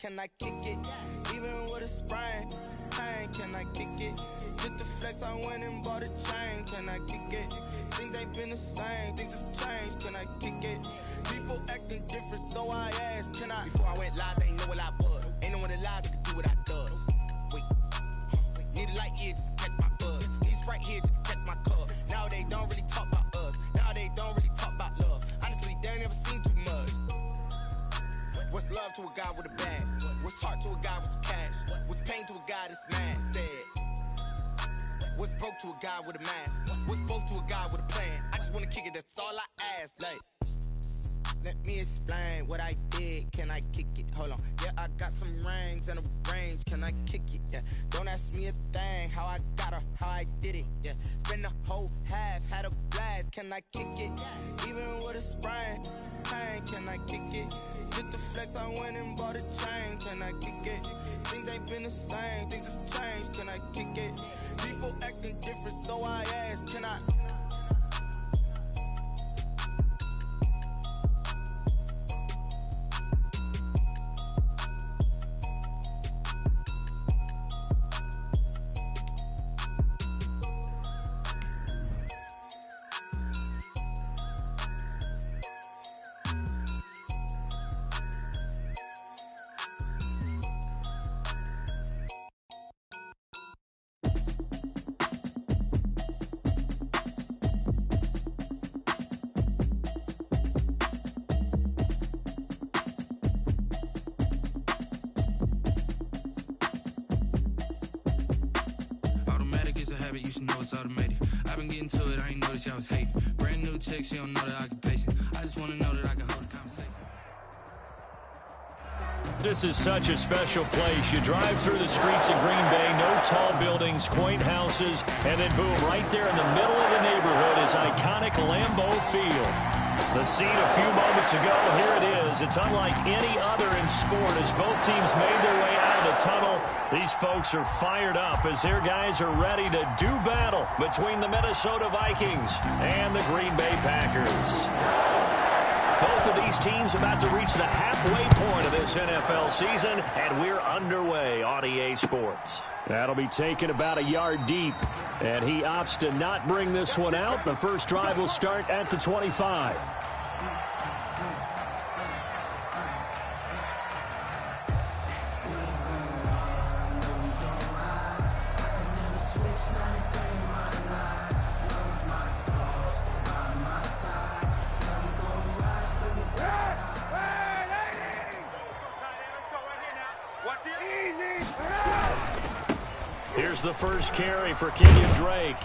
Can I kick it? Even with a sprain, pain, can I kick it? Just the flex, I went and bought a chain. Can I kick it? Things ain't been the same, things have changed. Can I kick it? People acting different, so I asked, can I? Before I went live, they ain't know what I was. Ain't no one alive that could do what I does. Wait, need a light here just to catch my buzz. Need Sprite here just to catch my cup. Now they don't really talk about us. Now they don't really talk about love. Honestly, they ain't never seen too much. What's love to a guy with a bag? What's heart to a guy with some cash? What's pain to a guy that's mad? Said. What's broke to a guy with a mask? What's both to a guy with a plan? I just wanna kick it, that's all I ask. Like, let me explain what I did. Can I kick it? Hold on. Yeah, I got some rings and a range. Can I kick it? Yeah. Don't ask me a thing. How I got her, how I did it. Yeah. Spend the whole half, had a blast. Can I kick it? Even with a sprain, pain. Can I kick it? Just the flex, I went and bought a chain. Can I kick it? Things ain't been the same, things have changed. Can I kick it? People acting different, so I asked, can I? You should know it's automated. I've been getting to it, I ain't noticed y'all was hating. Brand new chick, she don't know the occupation. I just wanna know that I can hold a conversation. This is such a special place. You drive through the streets of Green Bay, no tall buildings, quaint houses, and then boom, right there in the middle of the neighborhood is iconic Lambeau Field. The scene a few moments ago, here it is. It's unlike any other in sport as both teams made their way out of the tunnel. These folks are fired up as their guys are ready to do battle between the Minnesota Vikings and the Green Bay Packers. Both of these teams about to reach the halfway point of this NFL season, and we're underway on EA Sports. That'll be taken about a yard deep, and he opts to not bring this one out. The first drive will start at the 25. Here's the first carry for Kenyon Drake.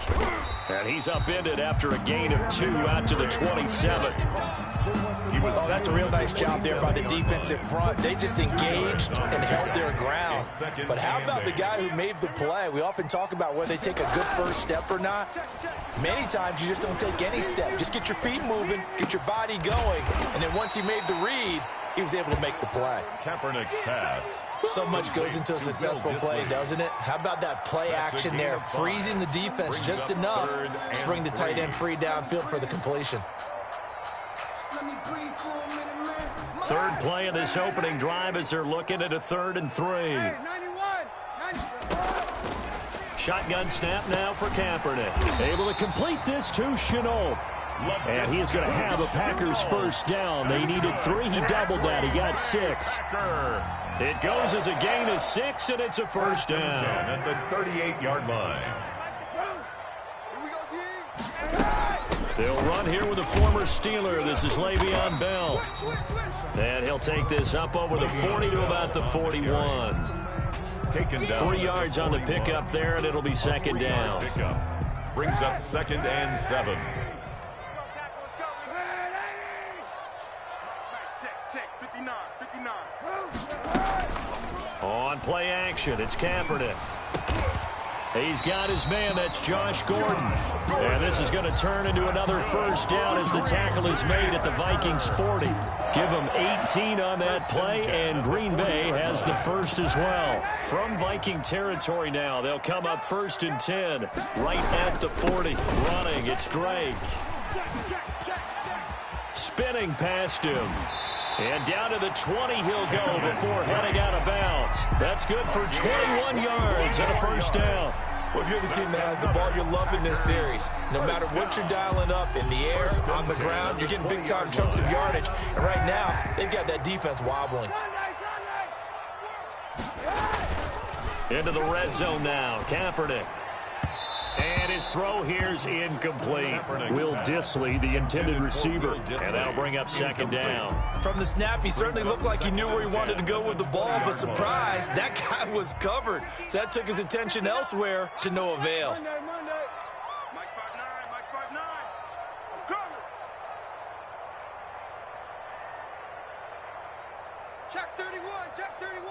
And he's upended after a gain of 2 out to the 27. Oh, that's a real nice job there by the defensive front. They just engaged and held their ground. But how about the guy who made the play? We often talk about whether they take a good first step or not. Many times you just don't take any step. Just get your feet moving, get your body going. And then once he made the read, he was able to make the play. Kaepernick's pass. So much goes into a successful play, doesn't it? How about that play action there? Freezing the defense just enough to bring the tight end free downfield for the completion. Third play of this opening drive as they're looking at a 3rd and 3. Shotgun snap now for Kaepernick. Able to complete this to Chenault. And he is going to have a Packers first down. They needed 3. He doubled that. He got 6. It goes as a gain of 6, and it's a first down. At the 38-yard line. They'll run here with a former Steeler. This is Le'Veon Bell. And he'll take this up over the 40 to about the 41. Taken down. 3 yards on the pickup there, and it'll be second down. Pickup brings up 2nd and 7. On play action, it's Kaepernick. He's got his man, that's Josh Gordon. And this is going to turn into another first down as the tackle is made at the Vikings 40. Give them 18 on that play, and Green Bay has the first as well. From Viking territory now, they'll come up 1st and 10, right at the 40. Running, it's Drake. Spinning past him. And down to the 20 he'll go before heading out of bounds. That's good for 21 yards and a first down. Well, if you're the team that has the ball, you're loving this series. No matter what you're dialing up, in the air, on the ground, you're getting big-time chunks of yardage. And right now, they've got that defense wobbling. Into the red zone now. Kaepernick. And his throw here's incomplete. Will Dissly, the intended receiver. And that'll bring up second down. From the snap, he certainly looked like he knew where he wanted to go with the ball, but surprise, that guy was covered. So that took his attention elsewhere to no avail. Mike 5'9", Mike 5'9". I'm coming. Check 31, check 31.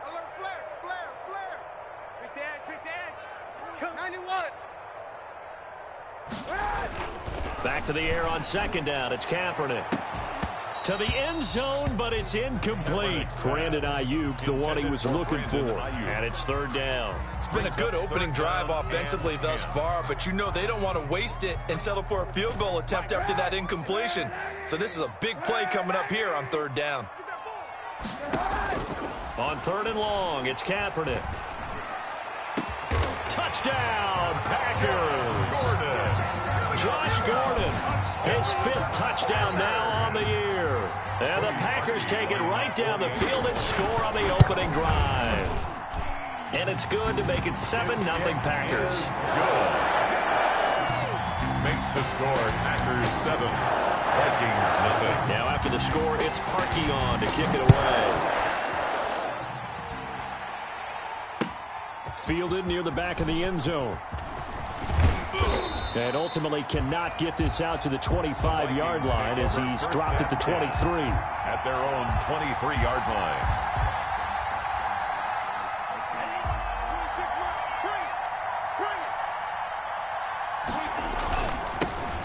Alert flare. Kick the edge. 91. Back to the air on second down. It's Kaepernick. To the end zone, but it's incomplete. Brandon Ayuk, the one he was looking for. And it's third down. It's been a good opening drive offensively thus far, but you know they don't want to waste it and settle for a field goal attempt after that incompletion. So this is a big play coming up here on third down. On third and long, it's Kaepernick. Touchdown, Packers! Josh Gordon, his 5th touchdown now on the year. And the Packers take it right down the field and score on the opening drive. And it's good to make it 7-0 Packers. Good. Makes the score Packers 7, Vikings nothing. Now after the score, it's Parkey on to kick it away. Fielded near the back of the end zone. And ultimately cannot get this out to the 25-yard line as he's dropped at the 23. At their own 23-yard line.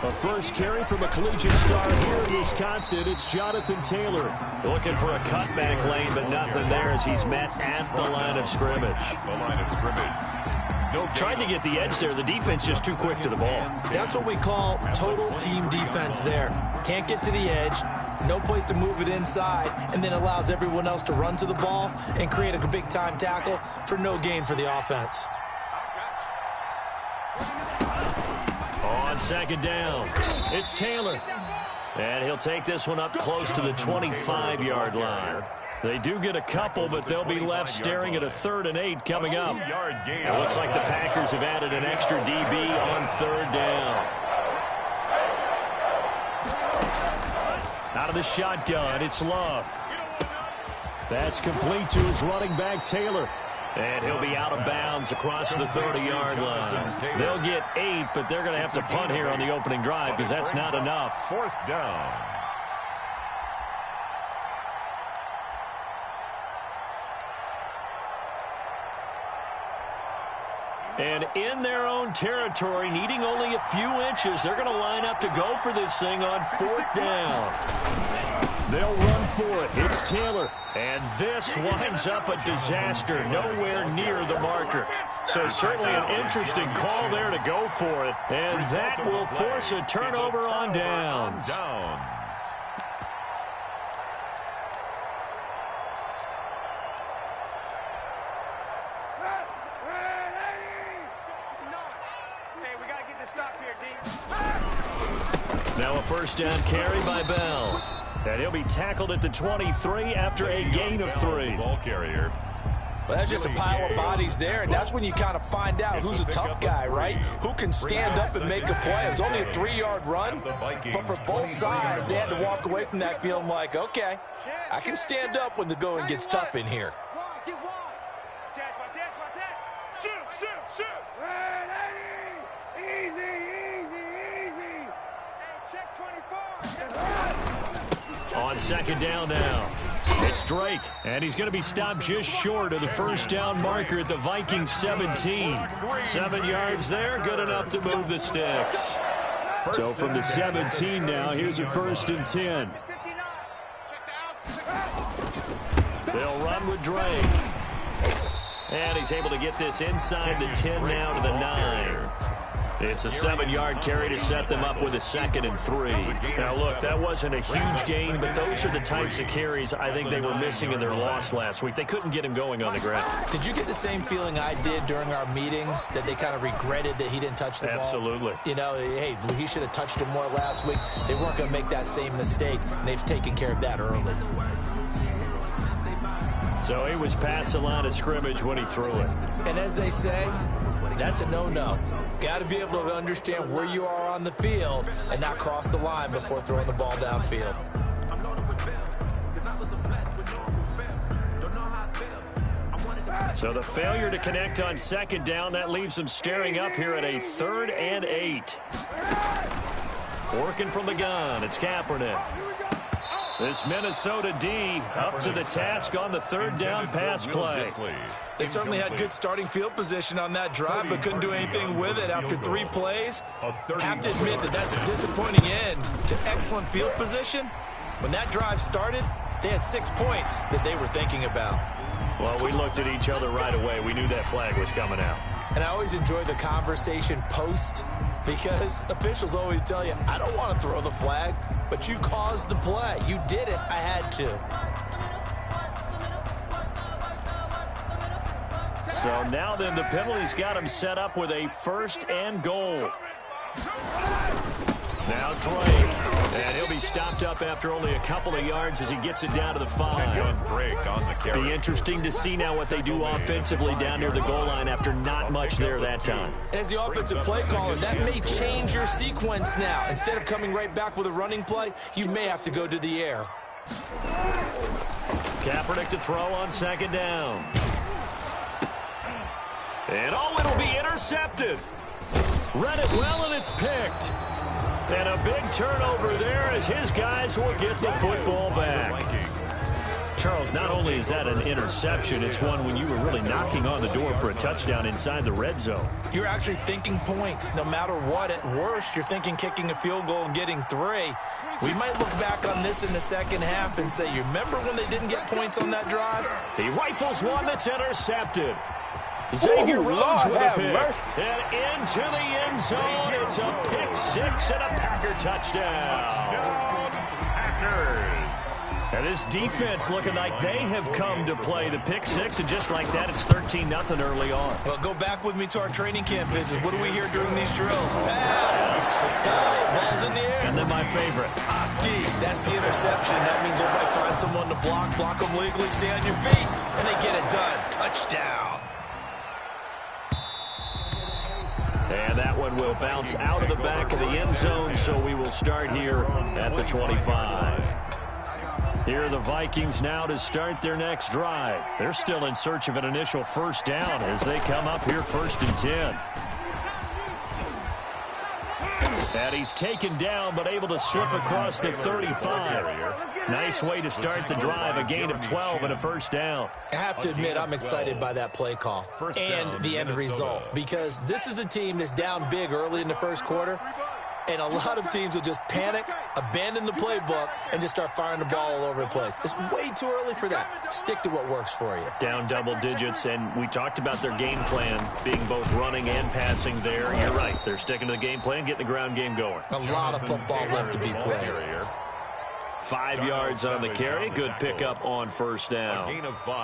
A first carry from a collegiate star here in Wisconsin. It's Jonathan Taylor. Looking for a cutback lane, but nothing there as he's met at the line of scrimmage. The line of scrimmage. Tried to get the edge there. The defense just too quick to the ball. That's what we call total team defense there. Can't get to the edge, no place to move it inside, and then allows everyone else to run to the ball and create a big-time tackle for no gain for the offense. On second down, it's Taylor. And he'll take this one up close to the 25-yard line. They do get a couple, but they'll be left staring at a 3rd and 8 coming up. It looks like the Packers have added an extra DB on third down. Out of the shotgun, it's Love. That's complete to his running back, Taylor. And he'll be out of bounds across the 30-yard line. They'll get 8, but they're going to have to punt here on the opening drive because that's not enough. 4th down. And in their own territory, needing only a few inches, they're going to line up to go for this thing on 4th down. They'll run for it. It's Taylor. And this winds up a disaster, nowhere near the marker. So certainly an interesting call there to go for it. And that will force a turnover on downs. Now a first down carry by Bell. And he'll be tackled at the 23 after a gain of 3. Ball carrier. Well, that's just a pile of bodies there, and that's when you kind of find out who's a tough guy, right? Who can stand up and make a play. It was only a 3-yard run, but for both sides, they had to walk away from that feeling like, okay, I can stand up when the going gets tough in here. On second down now, it's Drake, and he's going to be stopped just short of the first down marker at the Vikings 17. 7 yards there, good enough to move the sticks. So from the 17 now, here's a 1st and 10. They'll run with Drake. And he's able to get this inside the 10 now to the 9. It's a 7-yard carry to set them up with a 2nd and 3. Now, look, that wasn't a huge gain, but those are the types of carries I think they were missing in their loss last week. They couldn't get him going on the ground. Did you get the same feeling I did during our meetings, that they kind of regretted that he didn't touch the ball? Absolutely. You know, hey, he should have touched it more last week. They weren't going to make that same mistake, and they've taken care of that early. So he was past the line of scrimmage when he threw it. And as they say, that's a no-no. Got to be able to understand where you are on the field and not cross the line before throwing the ball downfield. So the failure to connect on 2nd down, that leaves them staring up here at a 3rd and 8. Working from the gun, it's Kaepernick. This Minnesota D up to the task on the 3rd down pass play. They certainly had good starting field position on that drive, but couldn't do anything with it after 3 plays. Have to admit that that's a disappointing end to excellent field position. When that drive started, they had 6 points that they were thinking about. Well, we looked at each other right away. We knew that flag was coming out. And I always enjoy the conversation post, because officials always tell you, I don't want to throw the flag, but you caused the play. You did it. I had to. So now then, the penalty's got him set up with a 1st and goal. Now Drake. And he'll be stopped up after only a couple of yards as he gets it down to the 5. Drake on the carry. Be interesting to see now what they do offensively down near the goal line after not much there that time. As the offensive play caller, that may change your sequence now. Instead of coming right back with a running play, you may have to go to the air. Kaepernick to throw on 2nd down. And it'll be intercepted. Read it well, and it's picked. And a big turnover there as his guys will get the football back. Charles, not only is that an interception, it's one when you were really knocking on the door for a touchdown inside the red zone. You're actually thinking points. No matter what, at worst, you're thinking kicking a field goal and getting 3. We might look back on this in the 2nd half and say, you remember when they didn't get points on that drive? He rifles one that's intercepted. Xavier Rhodes with a pick. And into the end zone. It's a pick 6 and a Packer touchdown. Packers. And this defense looking like they have come to play the pick 6, and just like that, it's 13-0 early on. Well, go back with me to our training camp visit. What do we hear during these drills? Pass. Ball's in the air. And then my favorite. Ski. That's the interception. That means everybody find someone to block them legally, stay on your feet, and they get it done. Touchdown. And that one will bounce out of the back of the end zone, so we will start here at the 25. Here are the Vikings now to start their next drive. They're still in search of an initial 1st down as they come up here 1st and 10. And he's taken down but able to slip across the 35. Nice way to start the drive, a gain of 12 and a 1st down. I have to admit, I'm excited by that play call and the end result, because this is a team that's down big early in the 1st quarter, and a lot of teams will just panic, abandon the playbook, and just start firing the ball all over the place. It's way too early for that. Stick to what works for you. Down double digits, and we talked about their game plan being both running and passing there. You're right. They're sticking to the game plan, getting the ground game going. A lot of football left to be played. 5 yards on the carry. Good pickup on 1st down.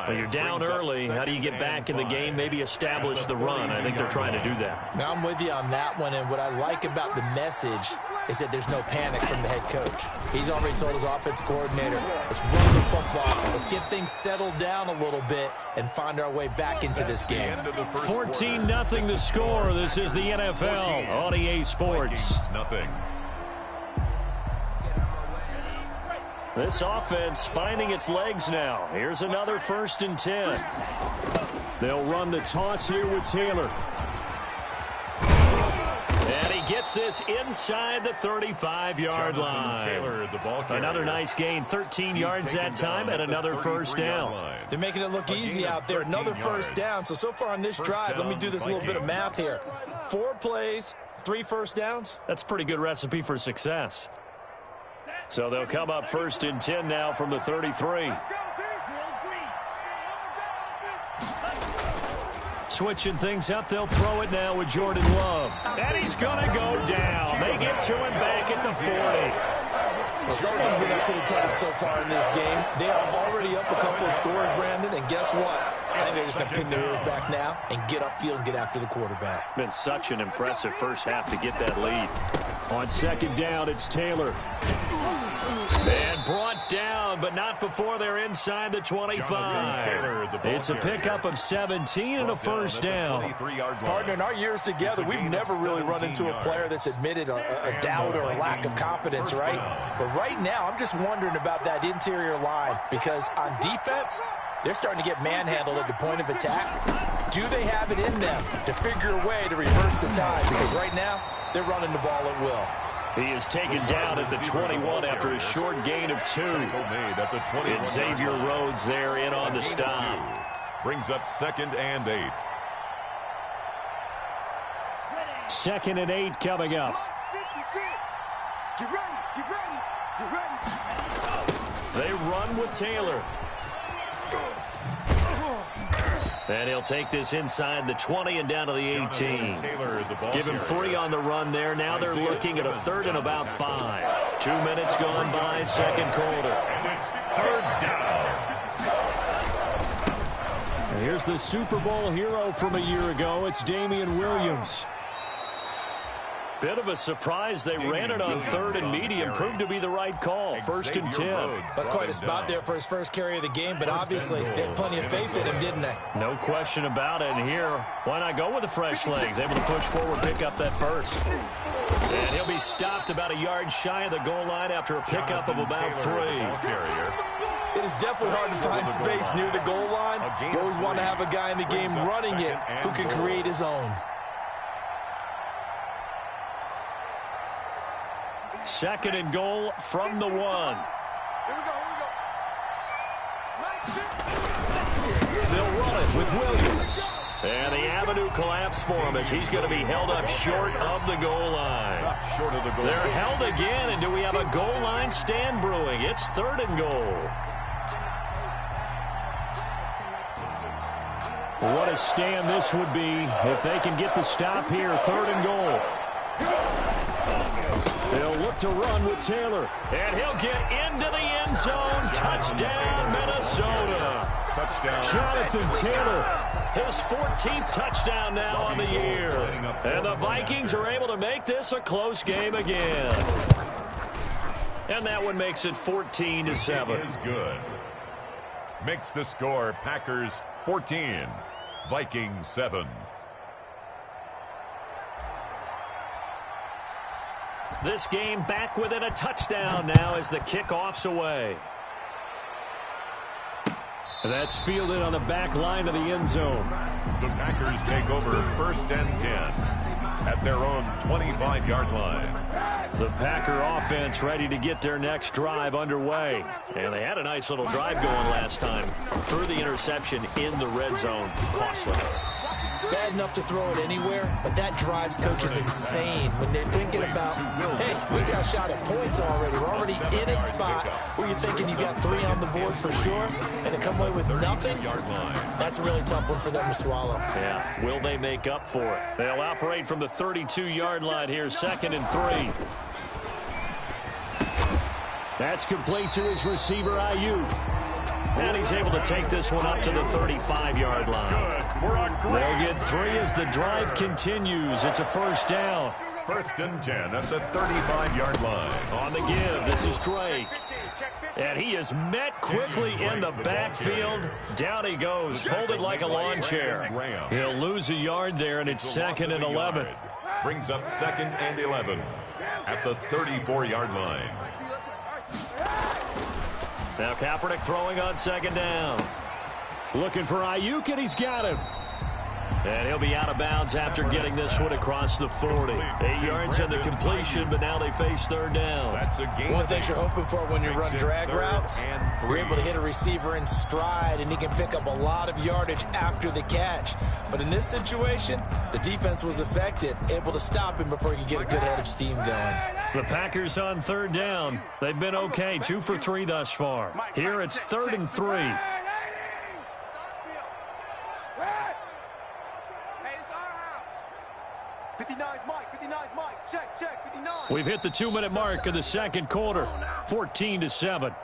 When you're down early, how do you get back in the game? Maybe establish the run. I think they're trying to do that. Now, I'm with you on that one, and what I like about the message is that there's no panic from the head coach. He's already told his offensive coordinator, let's run the football, let's get things settled down a little bit and find our way back into this game. 14-0 the score. This is the NFL on EA Sports. This offense finding its legs now. Here's another 1st and 10. They'll run the toss here with Taylor. And he gets this inside the 35-yard line. Another nice gain, 13 yards that time, and another 1st down. They're making it look easy out there. Another 1st down. So far on this drive, let me do this little bit of math here. 4 plays, 3 1st downs. That's a pretty good recipe for success. So they'll come up 1st and 10 now from the 33. switching things up. They'll throw it now with Jordan Love. And he's going to go down. They get to him back at the 40. Well, someone's been up to the task so far in this game. They are already up a couple of scores, Brandon, and guess what? I think they're just going to pin their ears back now and get upfield and get after the quarterback. Been such an impressive first half to get that lead. On second down, it's Taylor. And brought down, but not before they're inside the 25. It's a pickup of 17 and a first down. Partner, in our years together, we've never really run into a player that's admitted a doubt or a lack of confidence, right? But right now, I'm just wondering about that interior line because on defense, they're starting to get manhandled at the point of attack. Do they have it in them to figure a way to reverse the tide? Because right now, they're running the ball at will. He is taken down at the 21 after a short gain of 2. And Xavier Rhodes there in on the stop. Brings up 2nd and 8. 2nd and 8 coming up. Get ready, get ready, get ready. They run with Taylor. And he'll take this inside the 20 and down to the 18. Give him 3 on the run there. Now they're looking at a 3rd and about 5. 2 minutes gone by, second quarter. And it's 3rd down. And here's the Super Bowl hero from a year ago. It's Damian Williams. Bit of a surprise. They ran it on 3rd and medium. Proved to be the right call. 1st and 10. That's quite a spot there for his first carry of the game, but obviously they had plenty of faith in him, didn't they? No question about it. And here, why not go with the fresh legs? Able to push forward, pick up that first. And he'll be stopped about a yard shy of the goal line after a pickup of about 3. It is definitely hard to find space near the goal line. You always want to have a guy in the game running it who can create his own. 2nd and goal from the 1. Here we go, They'll run it with Williams. And the avenue collapsed for him as he's going to be held up short of the goal line. They're held again, and do we have a goal line stand brewing? It's 3rd and goal. What a stand this would be if they can get the stop here. 3rd and goal. They'll look to run with Taylor. And he'll get into the end zone. Touchdown, Minnesota. Touchdown. Jonathan Taylor, his 14th touchdown now on the year. And the Vikings are able to make this a close game again. And that one makes it 14-7. It is good. Makes the score Packers 14, Vikings 7. This game back within a touchdown now as the kickoff's away. That's fielded on the back line of the end zone. The Packers take over 1st and 10 at their own 25-yard line. The Packer offense ready to get their next drive underway. And they had a nice little drive going last time. Threw the interception in the red zone. Costly. Bad enough to throw it anywhere, but that drives coaches insane when they're thinking about, hey, we got a shot at points already. We're already in a spot where you're thinking you got 3 on the board for sure, and to come away with nothing, that's a really tough one for them to swallow. Yeah, will they make up for it? They'll operate from the 32-yard line here, 2nd and 3. That's complete to his receiver, Ayuk. And he's able to take this one up to the 35-yard line. They'll get 3 as the drive continues. It's a 1st down. 1st and 10 at the 35-yard line. On the give, this is Drake. And he is met quickly in the backfield. Down he goes, folded like a lawn chair. He'll lose a yard there, and it's 2nd and 11. Brings up 2nd and 11 at the 34-yard line. Now Kaepernick throwing on 2nd down. Looking for Ayuk, and he's got him. And he'll be out of bounds after getting this one across the 40. 8 yards in the completion, but now they face 3rd down. One thing you're hoping for when you run drag routes, you're able to hit a receiver in stride, and he can pick up a lot of yardage after the catch. But in this situation, the defense was effective, able to stop him before he could get a good head of steam going. The Packers on 3rd down. They've been okay, 2 for 3 thus far. Here it's 3rd and 3. We've hit the 2-minute mark of the second quarter, 14-7.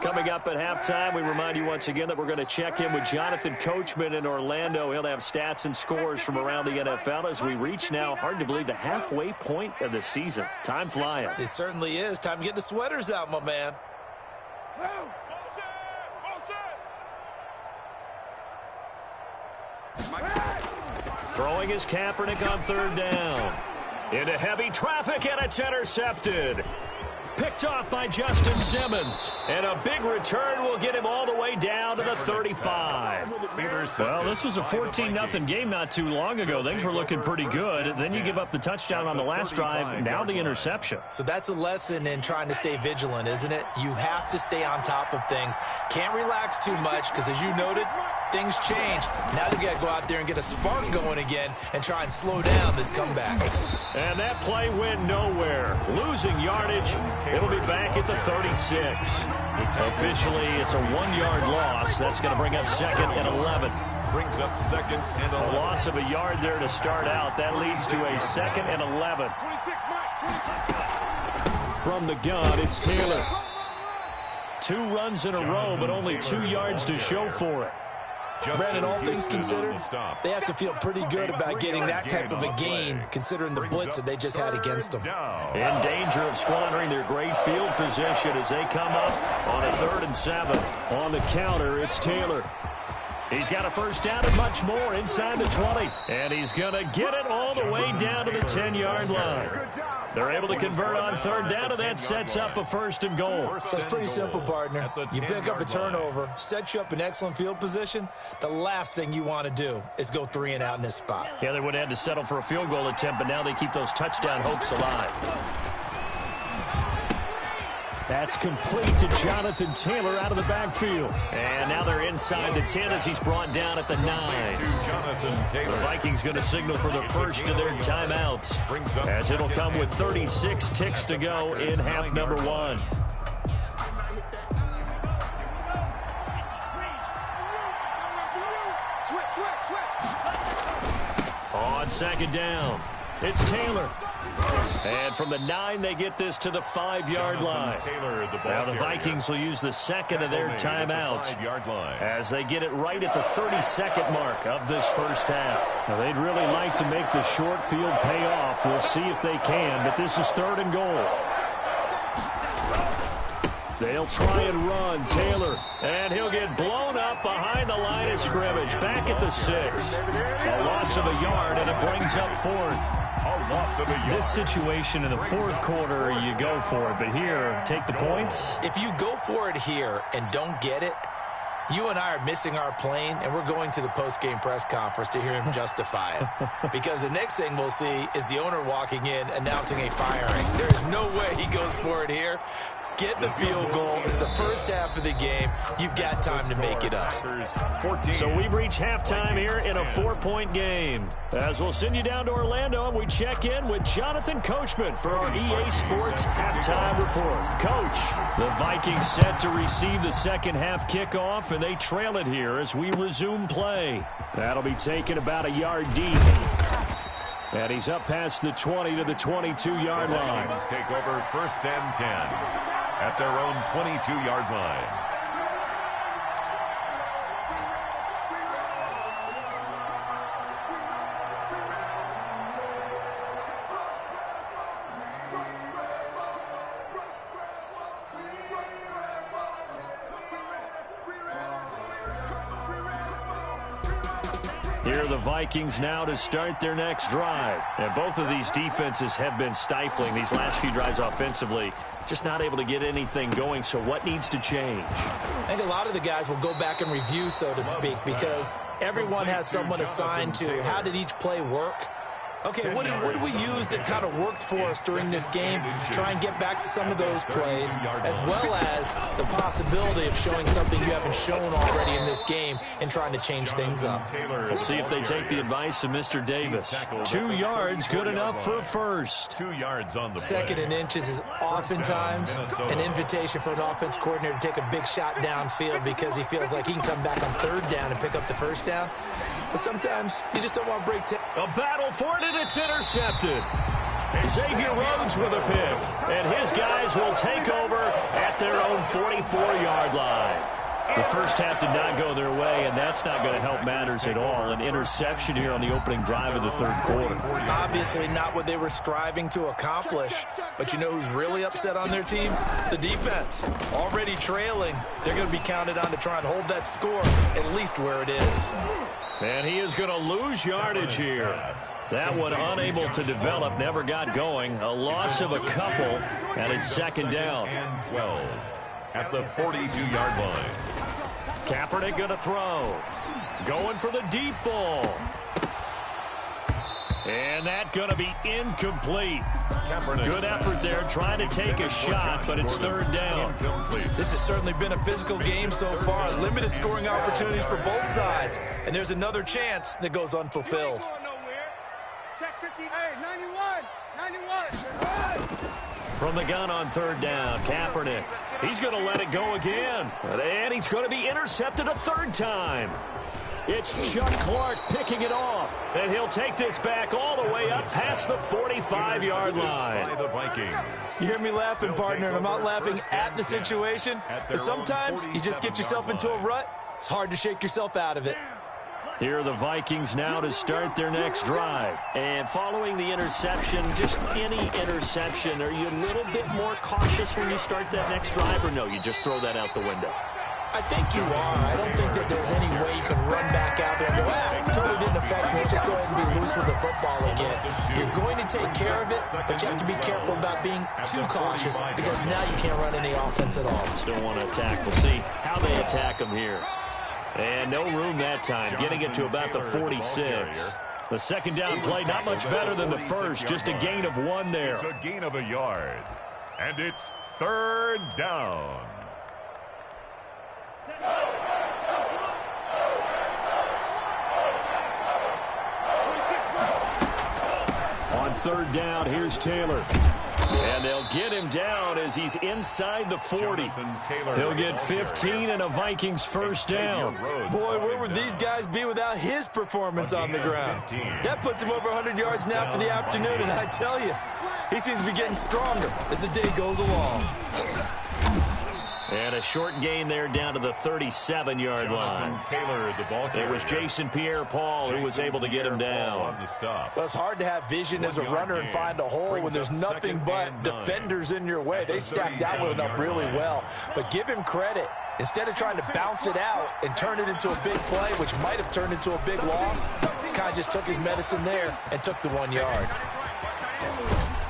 Coming up at halftime, we remind you once again that we're going to check in with Jonathan Coachman in Orlando. He'll have stats and scores from around the NFL as we reach now, hard to believe, the halfway point of the season. Time flying. It certainly is. Time to get the sweaters out, my man. Throwing his Kaepernick on third down. Into heavy traffic, and it's intercepted. Picked off by Justin Simmons. And a big return will get him all the way down to the 35. Well, this was a 14-0 game not too long ago. Things were looking pretty good. Then you give up the touchdown on the last drive. Now the interception. So that's a lesson in trying to stay vigilant, isn't it? You have to stay on top of things. Can't relax too much because, as you noted, things change. Now you got to go out there and get a spark going again and try and slow down this comeback. And that play went nowhere. Losing yardage. It'll be back at the 36. Officially, it's a 1-yard loss. That's going to bring up 2nd and 11. Brings up 2nd and 11. A loss of a yard there to start out. That leads to a 2nd and 11. From the gun, it's Taylor. 2 runs in a row, but only 2 yards to show for it. Brandon, all things considered, they have to feel pretty good about getting that type of a gain, considering the blitz that they just had against them. In danger of squandering their great field position as they come up on a 3rd and 7. On the counter, it's Taylor. He's got a first down and much more inside the 20. And he's going to get it all the way down to the 10-yard line. They're able to convert on 3rd down, and that sets up a 1st and goal. So it's pretty simple, partner. You pick up a turnover, set you up in excellent field position. The last thing you want to do is go 3 and out in this spot. Yeah, they would have had to settle for a field goal attempt, but now they keep those touchdown hopes alive. That's complete to Jonathan Taylor out of the backfield. And now they're inside the 10 as he's brought down at the 9. The Vikings going to signal for the first of their timeouts, as it'll come with 36 ticks to go in half number 1. On 2nd down, it's Taylor. And from the 9, they get this to the 5-yard line. Now the Vikings will use the 2nd of their timeouts as they get it right at the 32nd mark of this first half. Now they'd really like to make the short field pay off. We'll see if they can, but this is 3rd and goal. They'll try and run. Taylor, and he'll get blown up behind the line of scrimmage. Back at the 6. A loss of a yard, and it brings up 4th. This situation in the 4th quarter, you go for it. But here, take the points. If you go for it here and don't get it, you and I are missing our plane, and we're going to the post-game press conference to hear him justify it. Because the next thing we'll see is the owner walking in announcing a firing. There is no way he goes for it here. Get the field goal. It's the first half of the game. You've got time to make it up. So we've reached halftime here in a 4-point game. As we'll send you down to Orlando, and we check in with Jonathan Coachman for our EA Sports Halftime Report. Coach, the Vikings set to receive the second half kickoff, and they trail it here as we resume play. That'll be taken about a yard deep. And he's up past the 20 to the 22-yard line. Take over 1st and 10 at their own 22-yard line. Here are the Vikings now to start their next drive. And both of these defenses have been stifling these last few drives offensively. Just not able to get anything going, so what needs to change? I think a lot of the guys will go back and review, so to speak, because everyone has someone assigned to how did each play work. Okay, what did we use that kind of worked for us during this game? Try and get back to some of those plays, as well as the possibility of showing something you haven't shown already in this game and trying to change things up. We'll see if they take the advice of Mr. Davis. 2 yards, good enough for a first. 2 yards on the 2nd and inches is oftentimes an invitation for an offense coordinator to take a big shot downfield because he feels like he can come back on 3rd down and pick up the first down. But sometimes you just don't want to break A battle for it, and it's intercepted. Xavier Rhodes with a pick, and his guys will take over at their own 44-yard line. The first half did not go their way, and that's not going to help matters at all. An interception here on the opening drive of the third quarter. Obviously not what they were striving to accomplish. But you know who's really upset on their team? The defense. Already trailing. They're going to be counted on to try and hold that score at least where it is. And he is going to lose yardage here. That one unable to develop, never got going. A loss of a couple, and it's second down. And 12 at the 42-yard line. Kaepernick going to throw. Going for the deep ball. And that going to be incomplete. Good effort there, trying to take a shot, but it's third down. This has certainly been a physical game so far. Limited scoring opportunities for both sides. And there's another chance that goes unfulfilled. Check 15. Hey, 91. From the gun on third down, Kaepernick. He's going to let it go again. And he's going to be intercepted a third time. It's Chuck Clark picking it off. And he'll take this back all the way up past the 45-yard line. By the Vikings. You hear me laughing, partner, and I'm not laughing at the situation. But sometimes you just get yourself into a rut. It's hard to shake yourself out of it. Here are the Vikings now to start their next drive. And following the interception, just any interception, are you a little bit more cautious when you start that next drive, or no, you just throw that out the window? I think you are. I don't think that there's any way you can run back out there and go, totally didn't affect me. Let's just go ahead and be loose with the football again. You're going to take care of it, but you have to be careful about being too cautious because now you can't run any offense at all. Don't want to attack. We'll see how they attack them here. And no room that time, getting it to about the 46. The second down play, not much better than the first, just a gain of 1 there. It's a gain of a yard. And it's third down. On third down, here's Taylor. And they'll get him down as he's inside the 40. He'll get 15 and a Vikings first down. Boy, where would these guys be without his performance on the ground? That puts him over 100 yards now for the afternoon, and I tell you, he seems to be getting stronger as the day goes along. And a short gain there down to the 37-yard line. It was Jason Pierre-Paul who was able to get him down. Well, it's hard to have vision as a runner and find a hole when there's nothing but defenders in your way. They stacked that one up really well. But give him credit. Instead of trying to bounce it out and turn it into a big play, which might have turned into a big loss, kind of just took his medicine there and took the 1 yard.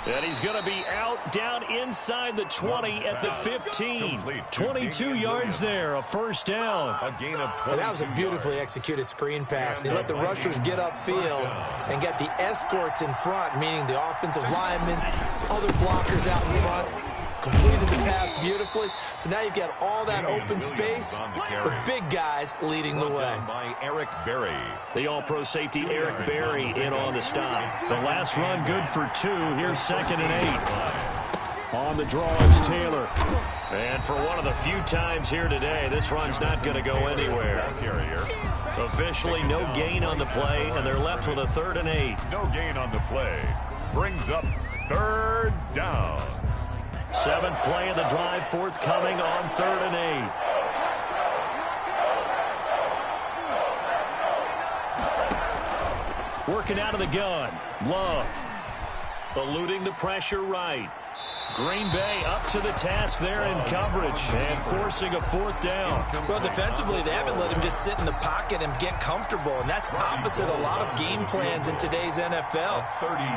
And he's going to be out down inside the 20 at the 15. 22 yards there, a first down. A gain of 20. And that was a beautifully executed screen pass. They let the rushers get upfield and get the escorts in front, meaning the offensive linemen, other blockers out in front. Completed the pass beautifully. So now you've got all that open space with big guys leading the way. By Eric Berry. The all-pro safety Eric Berry in on the stop. The last run good for 2. Here's 2nd and 8. On the draw is Taylor. And for one of the few times here today, this run's not going to go anywhere. Officially no gain on the play, and they're left with a 3rd and 8. No gain on the play. Brings up third down. 7th play of the drive, forthcoming on 3rd and 8. Working out of the gun. Love. Eluding the pressure right. Green Bay up to the task there in coverage and forcing a 4th down. Well, defensively, they haven't let him just sit in the pocket and get comfortable, and that's opposite a lot of game plans in today's NFL.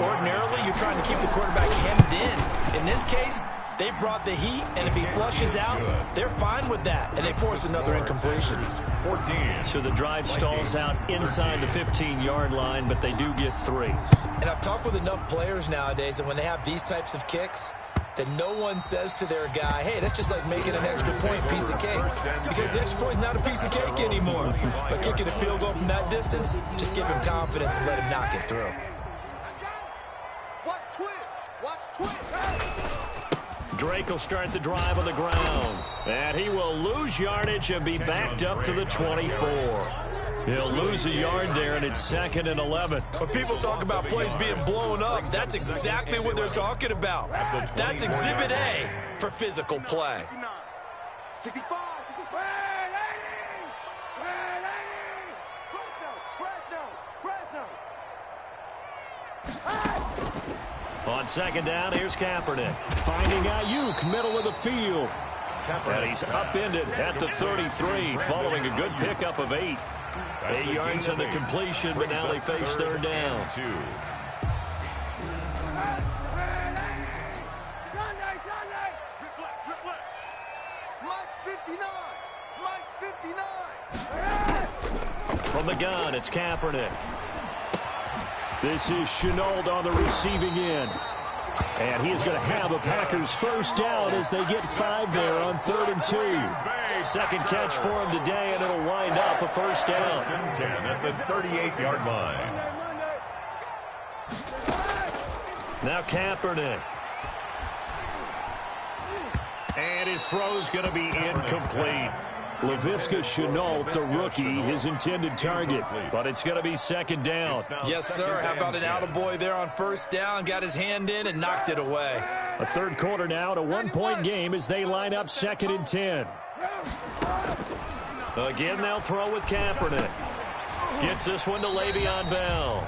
Ordinarily, you're trying to keep the quarterback hemmed in. In this case, they brought the heat, and if he flushes out, they're fine with that, and they force another incompletion. 14. So the drive stalls out inside the 15-yard line, but they do get 3. And I've talked with enough players nowadays that when they have these types of kicks, that no one says to their guy, hey, that's just like making an extra point piece of cake. Because the extra point's not a piece of cake anymore. But kicking a field goal from that distance, just give him confidence and let him knock it through. Watch twist. Watch twist. Drake will start the drive on the ground. And he will lose yardage and be backed up to the 24. He'll lose a yard there, and it's 2nd and 11. When people talk about plays being blown up, that's exactly what they're talking about. That's Exhibit A for physical play. 65, 65. On 2nd down, here's Kaepernick. Finding Ayuk, middle of the field. And he's upended at the 33, following a good pickup of 8. 8 yards on the completion, but now they face 3rd down. Mike's 59. Mike's 59. From the gun, it's Kaepernick. This is Chenault on the receiving end. And he is going to have a Packers first down as they get 5 there on 3rd and 2. Second catch for him today, and it'll wind up a first down. 10 at the 38-yard line. Now Kaepernick. And his throw's going to be incomplete. Laviska Chenault, the rookie, his intended target. But it's going to be 2nd down. Yes, sir. How about an attaboy there on 1st down? Got his hand in and knocked it away. A 3rd quarter now, and a 1-point game as they line up 2nd and 10. Again, they'll throw with Kaepernick. Gets this one to Le'Veon Bell.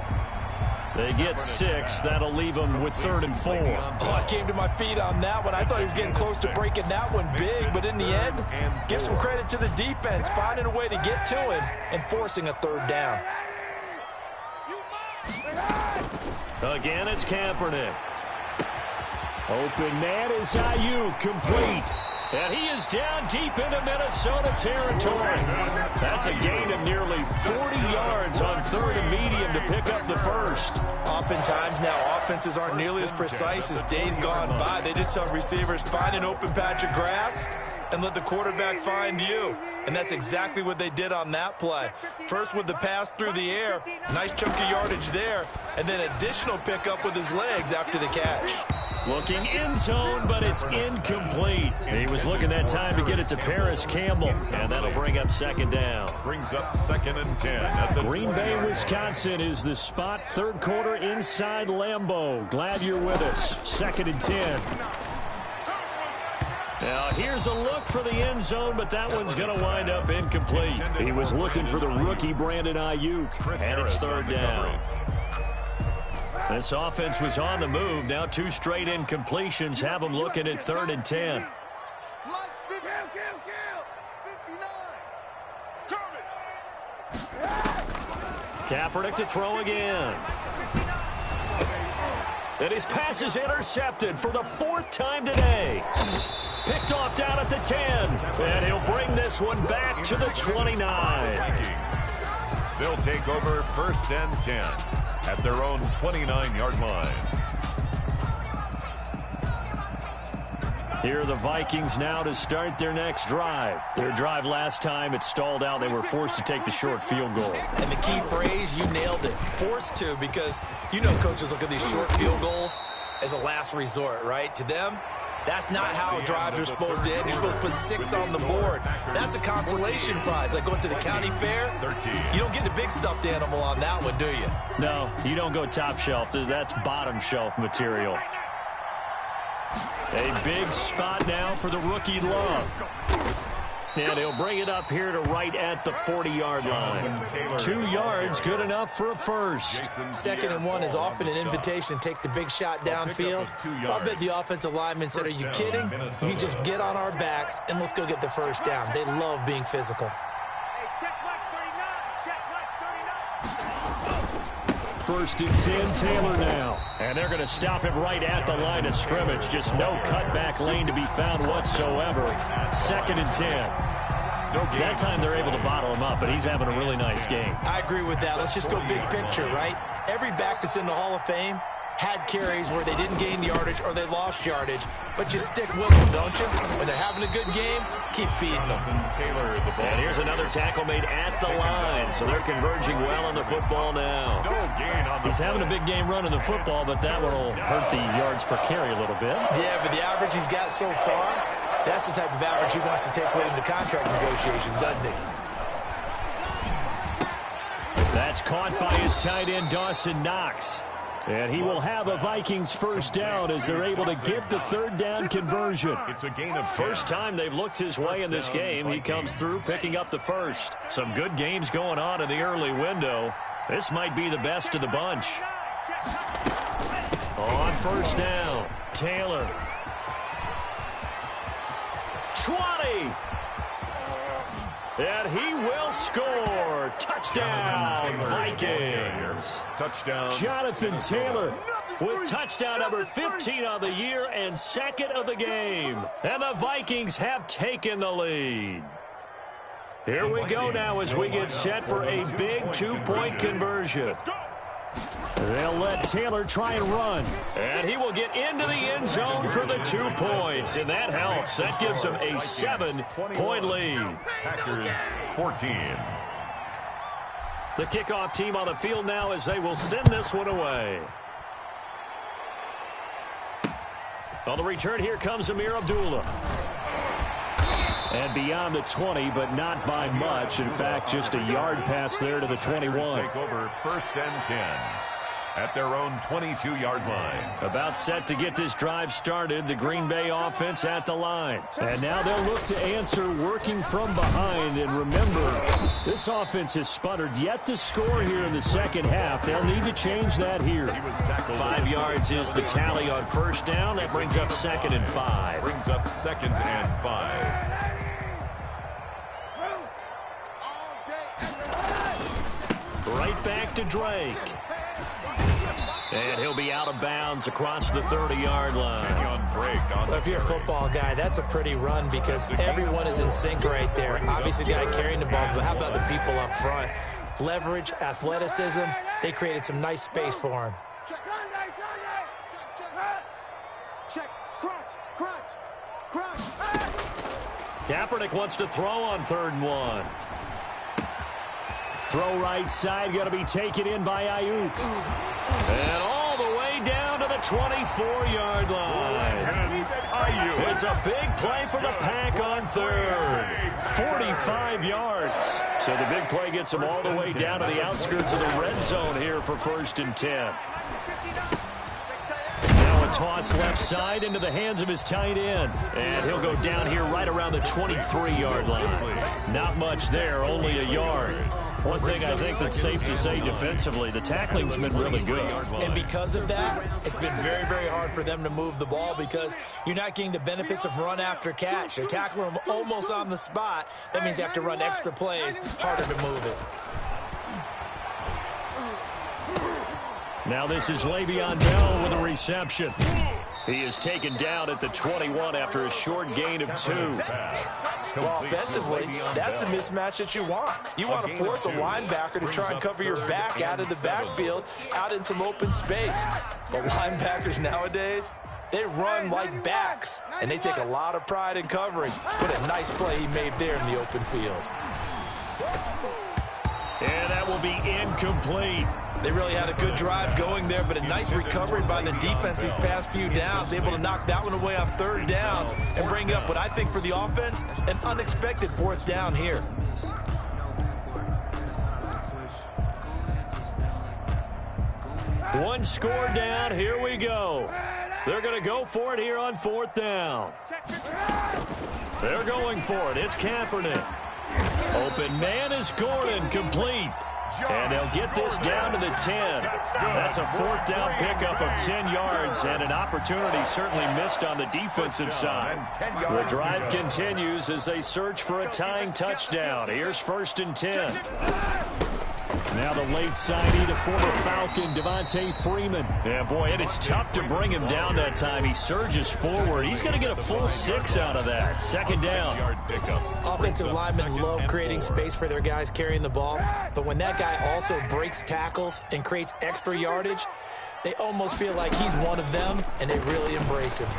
They get 6. That'll leave them with 3rd and 4. Oh, I came to my feet on that one. I thought he was getting close to breaking that one big, but in the end, give some credit to the defense, finding a way to get to him and forcing a 3rd down. Again, it's Kaepernick. Open man is Ayuk, complete. And he is down deep into Minnesota territory. That's a gain of nearly 40 yards on 3rd and medium to pick up the first. Oftentimes now, offenses aren't nearly as precise as days gone by. They just tell receivers, find an open patch of grass and let the quarterback find you. And that's exactly what they did on that play. First with the pass through the air, nice chunk of yardage there, and then additional pickup with his legs after the catch. Looking in zone, but it's incomplete. He was looking that time to get it to Paris Campbell, and that'll bring up 2nd down. Brings up 2nd and 10. At the Green Bay, Wisconsin is the spot. 3rd quarter inside Lambeau. Glad you're with us. 2nd and 10. Now, here's a look for the end zone, but that one's going to wind up incomplete. He was looking for the rookie Brandon Ayuk, and it's 3rd down. This offense was on the move. Now 2 straight incompletions have them looking at 3rd and 10. Kaepernick to throw again. And his pass is intercepted for the 4th time today. Picked off down at the 10. And he'll bring this one back to the 29. They'll take over 1st and 10 at their own 29-yard line. Here are the Vikings now to start their next drive. Their drive last time, it stalled out. They were forced to take the short field goal. And the key phrase, you nailed it, forced to, because you know coaches look at these short field goals as a last resort, right? To them, that's not how drives are supposed to end. You're supposed to put 6 on the board. That's a consolation prize. Like going to the county fair, you don't get the big stuffed animal on that one, do you? No, you don't go top shelf. That's bottom shelf material. A big spot now for the rookie Love. And he'll bring it up here to right at the 40-yard line. 2 yards, good enough for a first. 2nd and 1 is often an invitation to take the big shot downfield. I'll bet the offensive lineman said, are you kidding? You just get on our backs and let's go get the first down. They love being physical. First and 10, Taylor now. And they're going to stop him right at the line of scrimmage. Just no cutback lane to be found whatsoever. 2nd and 10. That time they're able to bottle him up, but he's having a really nice game. I agree with that. Let's just go big picture, right? Every back that's in the Hall of Fame had carries where they didn't gain yardage or they lost yardage, but you stick with them, don't you? When they're having a good game, keep feeding them. And here's another tackle made at the line, so they're converging well on the football now. He's having a big game running the football, but that one will hurt the yards per carry a little bit. Yeah, but the average he's got so far, that's the type of average he wants to take with him to contract negotiations, doesn't he? That's caught by his tight end, Dawson Knox. And he will have a Vikings first down as they're able to get the third down conversion. It's a gain of 10. First time they've looked his way in this game. He comes through picking up the first. Some good games going on in the early window. This might be the best of the bunch. On first down, Taylor. 20. And he will score. Touchdown, Vikings. Touchdown. Jonathan Taylor with touchdown number 15 on the year and second of the game. And the Vikings have taken the lead. Here we go now as we get set for a big two-point conversion. They'll let Taylor try and run. And he will get into the end zone for the 2 points. And that helps. That gives them a 7-point lead. Packers 14. The kickoff team on the field now as they will send this one away. On the return, here comes Amir Abdullah. And beyond the 20, but not by much. In fact, just a yard pass there to the 21. Take over first and 10 at their own 22-yard line. About set to get this drive started. The Green Bay offense at the line. And now they'll look to answer working from behind. And remember, this offense has sputtered yet to score here in the second half. They'll need to change that here. 5 yards is the tally on first down. That brings up 2nd and 5. Brings up 2nd and 5. Right back to Drake. And he'll be out of bounds across the 30-yard line. Well, if you're a football guy, that's a pretty run because everyone is in sync right there. Obviously, the guy carrying the ball, but how about the people up front? Leverage, athleticism, they created some nice space for him. Check, crunch. Kaepernick wants to throw on 3rd and 1. Throw right side, going to be taken in by Ayuk. And all the way down to the 24-yard line. It's a big play for the Pack on 3rd. 45 yards. So the big play gets them all the way down to the outskirts of the red zone here for 1st and 10. Now a toss left side into the hands of his tight end. And he'll go down here right around the 23-yard line. Not much there, only a yard. One thing I think that's safe to say defensively, the tackling's been really good. And because of that, it's been very, very hard for them to move the ball because you're not getting the benefits of run after catch. They tackle them almost on the spot. That means you have to run extra plays, harder to move it. Now this is Le'Veon Bell with a reception. He is taken down at the 21 after a short gain of 2. Well, offensively, that's the mismatch that you want. You want to force a linebacker to try and cover your back out of the backfield, out in some open space. But linebackers nowadays, they run like backs, and they take a lot of pride in covering. What a nice play he made there in the open field. And that will be incomplete. They really had a good drive going there, but a nice recovery by the defense these past few downs, able to knock that one away on 3rd down and bring up what I think for the offense, an unexpected 4th down here. One score down, here we go. They're going to go for it here on 4th down. They're going for it, it's Kaepernick. Open man is Gordon, complete. And they'll get this down to the 10. That's a 4th down pickup of 10 yards and an opportunity certainly missed on the defensive side. The drive continues as they search for a tying touchdown. Here's 1st and 10. Now the late signee, the former Falcon, Devontae Freeman. Yeah, boy, it is tough to bring him down that time. He surges forward. He's going to get a full 6 out of that. 2nd down. Offensive linemen love creating space for their guys carrying the ball, but when that guy also breaks tackles and creates extra yardage, they almost feel like he's one of them, and they really embrace him.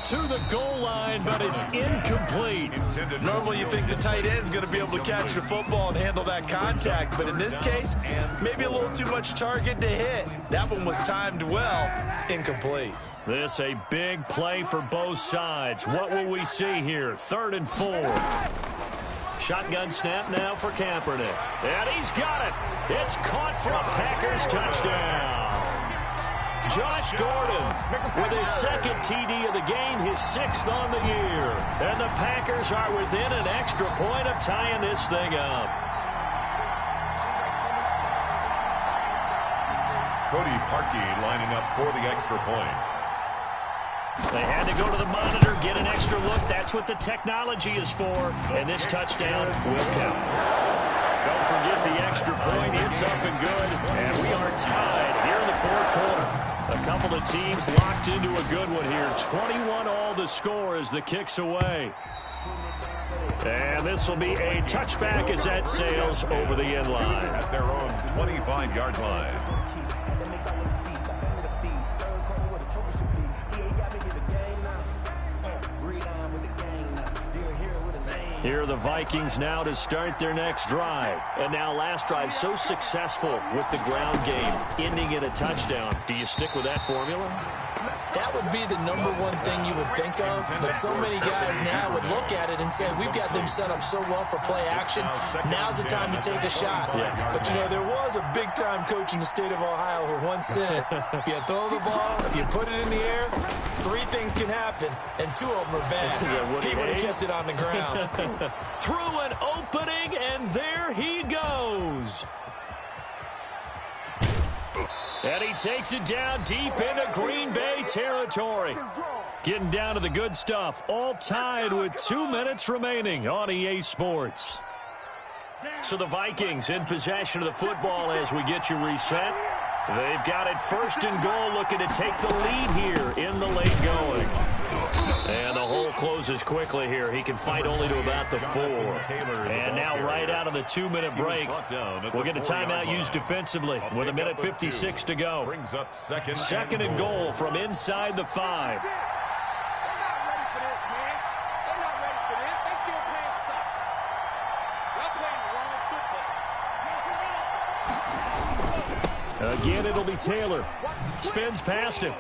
To the goal line, but it's incomplete. Normally you think the tight end's going to be able to catch the football and handle that contact, but in this case, maybe a little too much target to hit. That one was timed well, incomplete. This a big play for both sides. What will we see here? 3rd and 4. Shotgun snap now for Kaepernick. And he's got it. It's caught for a Packers touchdown. Josh Gordon with his second TD of the game, his 6th on the year. And the Packers are within an extra point of tying this thing up. Cody Parkey lining up for the extra point. They had to go to the monitor, get an extra look. That's what the technology is for. And this touchdown will count. Don't forget the extra point. It's up and good. And we are tied here in the 4th quarter. A couple of teams locked into a good one here. 21 all the score as the kick's away. And this will be a touchback as that sails over the end line. At their own 25-yard line. Here are the Vikings now to start their next drive. And now last drive so successful with the ground game, ending in a touchdown. Do you stick with that formula? That would be the number one thing you would think of, but so many guys now would look at it and say, we've got them set up so well for play action, now's the time to take a shot. Yeah. But, you know, there was a big-time coach in the state of Ohio who once said, if you throw the ball, if you put it in the air, 3 things can happen, and 2 of them are bad. He would have kissed it on the ground. Through an opening, and there he goes. And he takes it down deep into Green Bay territory. Getting down to the good stuff. All tied with 2 minutes remaining on EA Sports. So the Vikings in possession of the football as we get you reset. They've got it 1st and goal, looking to take the lead here in the late going. And the hole closes quickly here. He can fight only to about the 4. And now right out of the 2-minute break, we'll get a timeout used defensively with 1:56 to go. Brings up second and goal from inside the 5. They're not ready for this, man. They're not ready for this. They still playing soccer. Y'all playing the wrong football. Again, it'll be Taylor. Spins past him.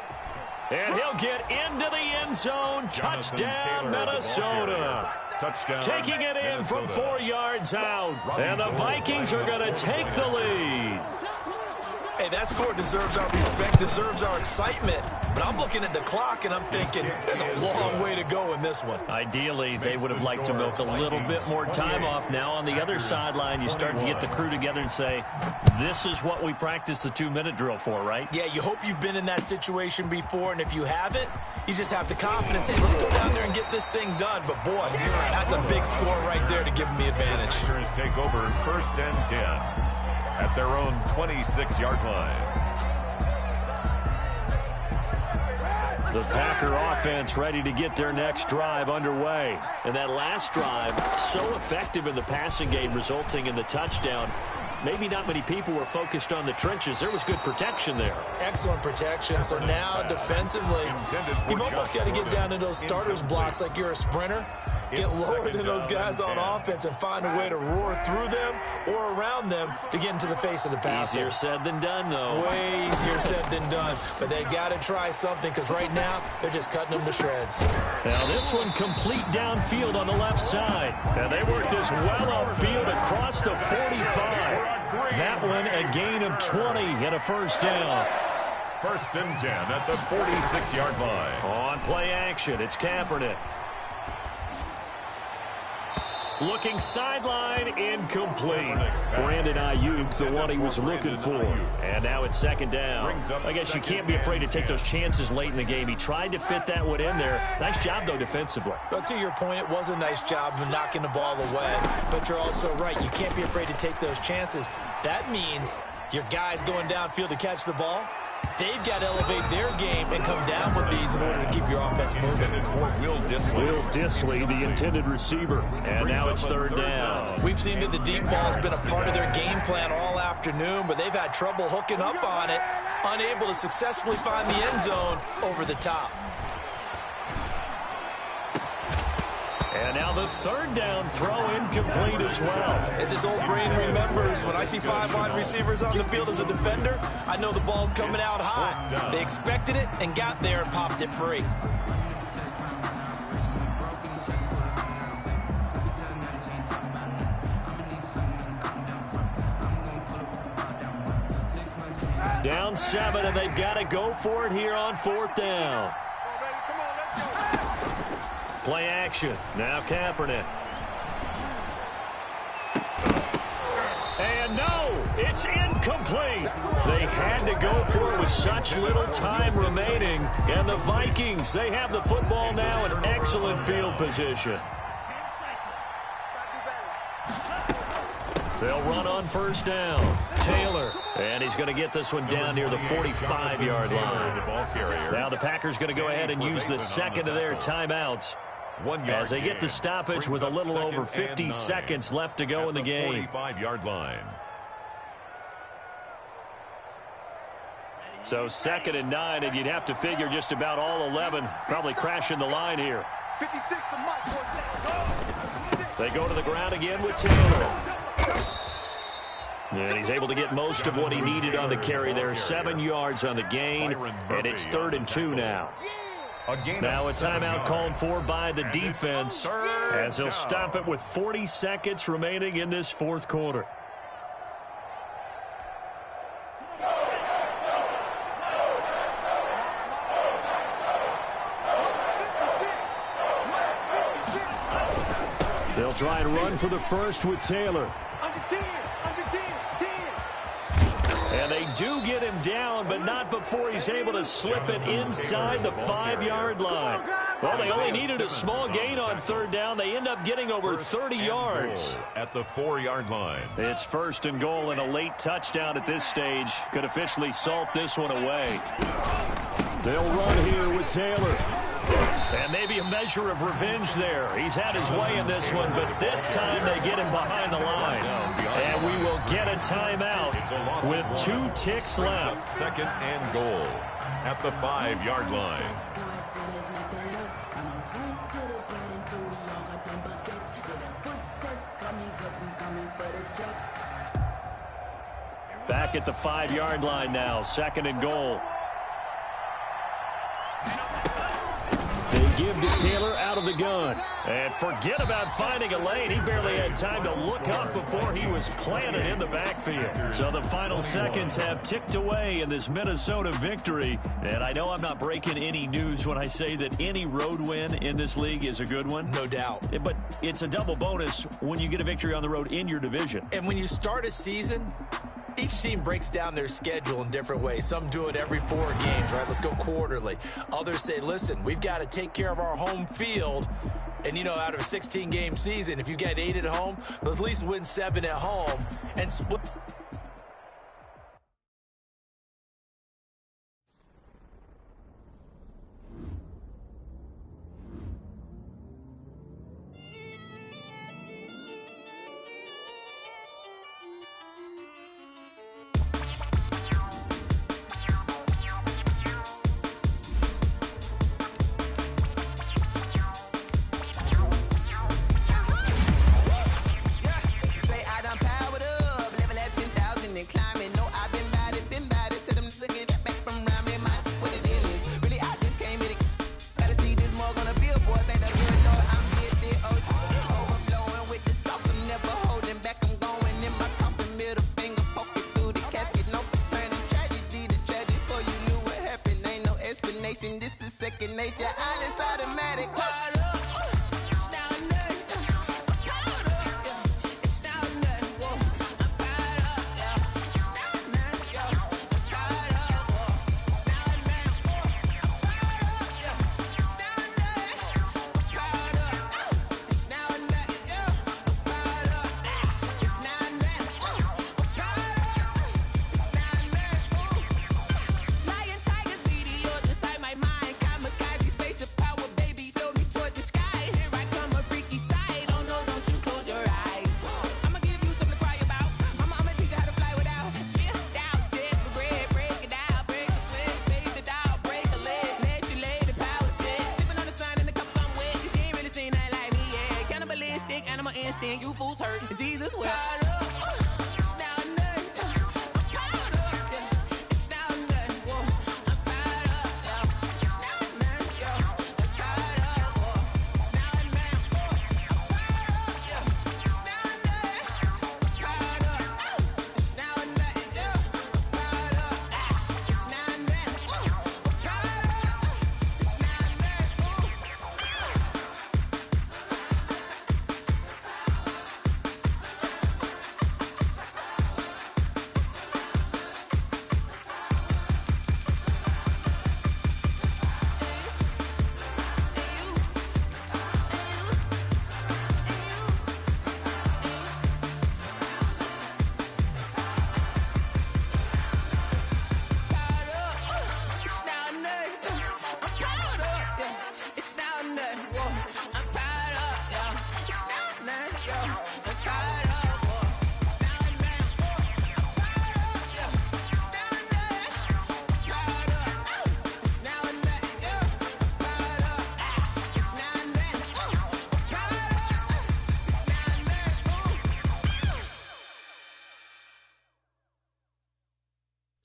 And he'll get into the end zone. Touchdown, Minnesota. Touchdown. Taking it in from 4 yards out. And the Vikings are going to take the lead. Hey, that score deserves our respect, deserves our excitement. But I'm looking at the clock, and I'm thinking there's a long way to go in this one. Ideally, they would have liked to milk a little bit more time off. Now, on the other sideline, you start to get the crew together and say, this is what we practiced the 2-minute drill for, right? Yeah, you hope you've been in that situation before, and if you haven't, you just have the confidence. Hey, let's go down there and get this thing done. But, boy, that's a big score right there to give them the advantage. Packers take over 1st and 10 at their own 26-yard line. The Packer offense ready to get their next drive underway. And that last drive, so effective in the passing game, resulting in the touchdown. Maybe not many people were focused on the trenches. There was good protection there. Excellent protection. So now defensively, you've almost got to get down to those starters blocks like you're a sprinter. Get lower than those guys on offense and find a way to roar through them or around them to get into the face of the passer. Easier said than done, though. Way easier said than done. But they got to try something because right now they're just cutting them to shreds. Now this one complete downfield on the left side. And they worked this well upfield across the 45. That one a gain of 20 and a 1st down. 1st and 10 at the 46-yard line. On play action, it's Kaepernick. Looking sideline, incomplete. Brandon Ayuk, the one he was looking for. And now it's 2nd down. I guess you can't be afraid to take those chances late in the game. He tried to fit that one in there. Nice job, though, defensively. But to your point, it was a nice job of knocking the ball away. But you're also right. You can't be afraid to take those chances. That means your guys going downfield to catch the ball, they've got to elevate their game and come down with these in order to keep your offense moving. Will Dissly, the intended receiver. And now it's 3rd down. We've seen that the deep ball's been a part of their game plan all afternoon, but they've had trouble hooking up on it, unable to successfully find the end zone over the top. And now the 3rd down throw incomplete as well. As his old brain remembers, when I see 5 wide receivers on the field as a defender, I know the ball's coming out high. They expected it and got there and popped it free. down 7, and they've got to go for it here on 4th down. Play action. Now Kaepernick. And no, it's incomplete. They had to go for it with such little time remaining. And the Vikings, they have the football now in excellent field position. They'll run on 1st down. Taylor. And he's going to get this one down near the 45-yard line. Now the Packers going to go ahead and use the second of their timeouts as they get the stoppage with a little over 50 seconds left to go in the game. 45-yard line. So 2nd and 9, and you'd have to figure just about all 11 probably crashing the line here. They go to the ground again with Taylor. And he's able to get most of what he needed on the carry there. 7 yards on the gain, and it's 3rd and 2 now. Now a timeout called for by the defense as they'll stop it with 40 seconds remaining in this 4th quarter. They'll try and run for the first with Taylor. And they do get him down, but not before he's able to slip it inside the 5-yard line. Well, they only needed a small gain on 3rd down. They end up getting over 30 yards. At the 4-yard line. It's 1st and goal, and a late touchdown at this stage could officially salt this one away. They'll run here with Taylor. And maybe a measure of revenge there. He's had his way in this one, but this time they get him behind the line. And we will get a timeout with 2 ticks left. 2nd and goal at the 5-yard line. Back at the 5-yard line now, 2nd and goal. They give to Taylor out of the gun. And forget about finding a lane. He barely had time to look up before he was planted in the backfield. So the final seconds have ticked away in this Minnesota victory. And I know I'm not breaking any news when I say that any road win in this league is a good one. No doubt. But it's a double bonus when you get a victory on the road in your division. And when you start a season, each team breaks down their schedule in different ways. Some do it every 4 games, right? Let's go quarterly. Others say, listen, we've got to take care of our home field. And, you know, out of a 16-game season, if you get 8 at home, let's at least win 7 at home and split. This is second nature. All is automatic. Lion tigers be the yours inside my mind. Kamikaze spaceship power, baby. Sold me toward the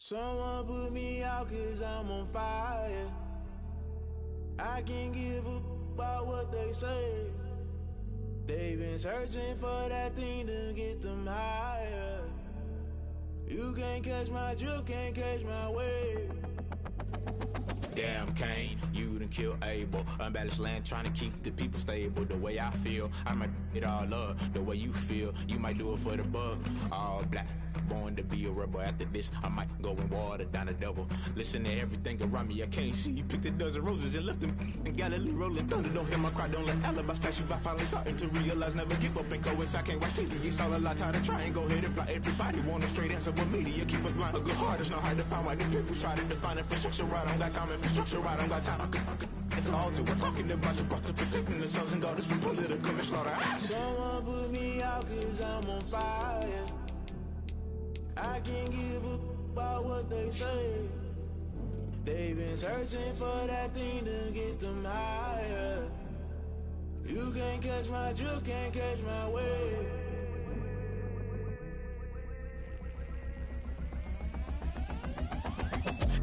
Someone put me out 'cause I'm on fire. I can't give up about what they say. They've been searching for that thing to get them higher. You can't catch my drift, can't catch my wave. Damn, Kane, you done killed Abel. Unbalanced land, trying to keep the people stable. The way I feel, I might it all up. The way you feel, you might do it for the buck. All black, born to be a rebel. After this, I might go and water down the devil. Listen to everything around me, I can't see. Picked a dozen roses and left them in Galilee rolling thunder. Don't hear my cry, don't let alibis pass you. I finally starting to realize, never give up and coincide. Can't watch TV, it's all a lot. Tired of trying, go ahead and fly. Everybody want a straight answer, but media keep us blind. A good heart is not hard to find. Why the people try to define infrastructure right? I don't got time, infrastructure right, I don't got time. I could all to. We're talking about you, brought to protecting the sons and daughters from political manslaughter. Someone put me out 'cause I'm on fire. I can't give up about what they say. They've been searching for that thing to get them higher. You can't catch my drift, can't catch my wave.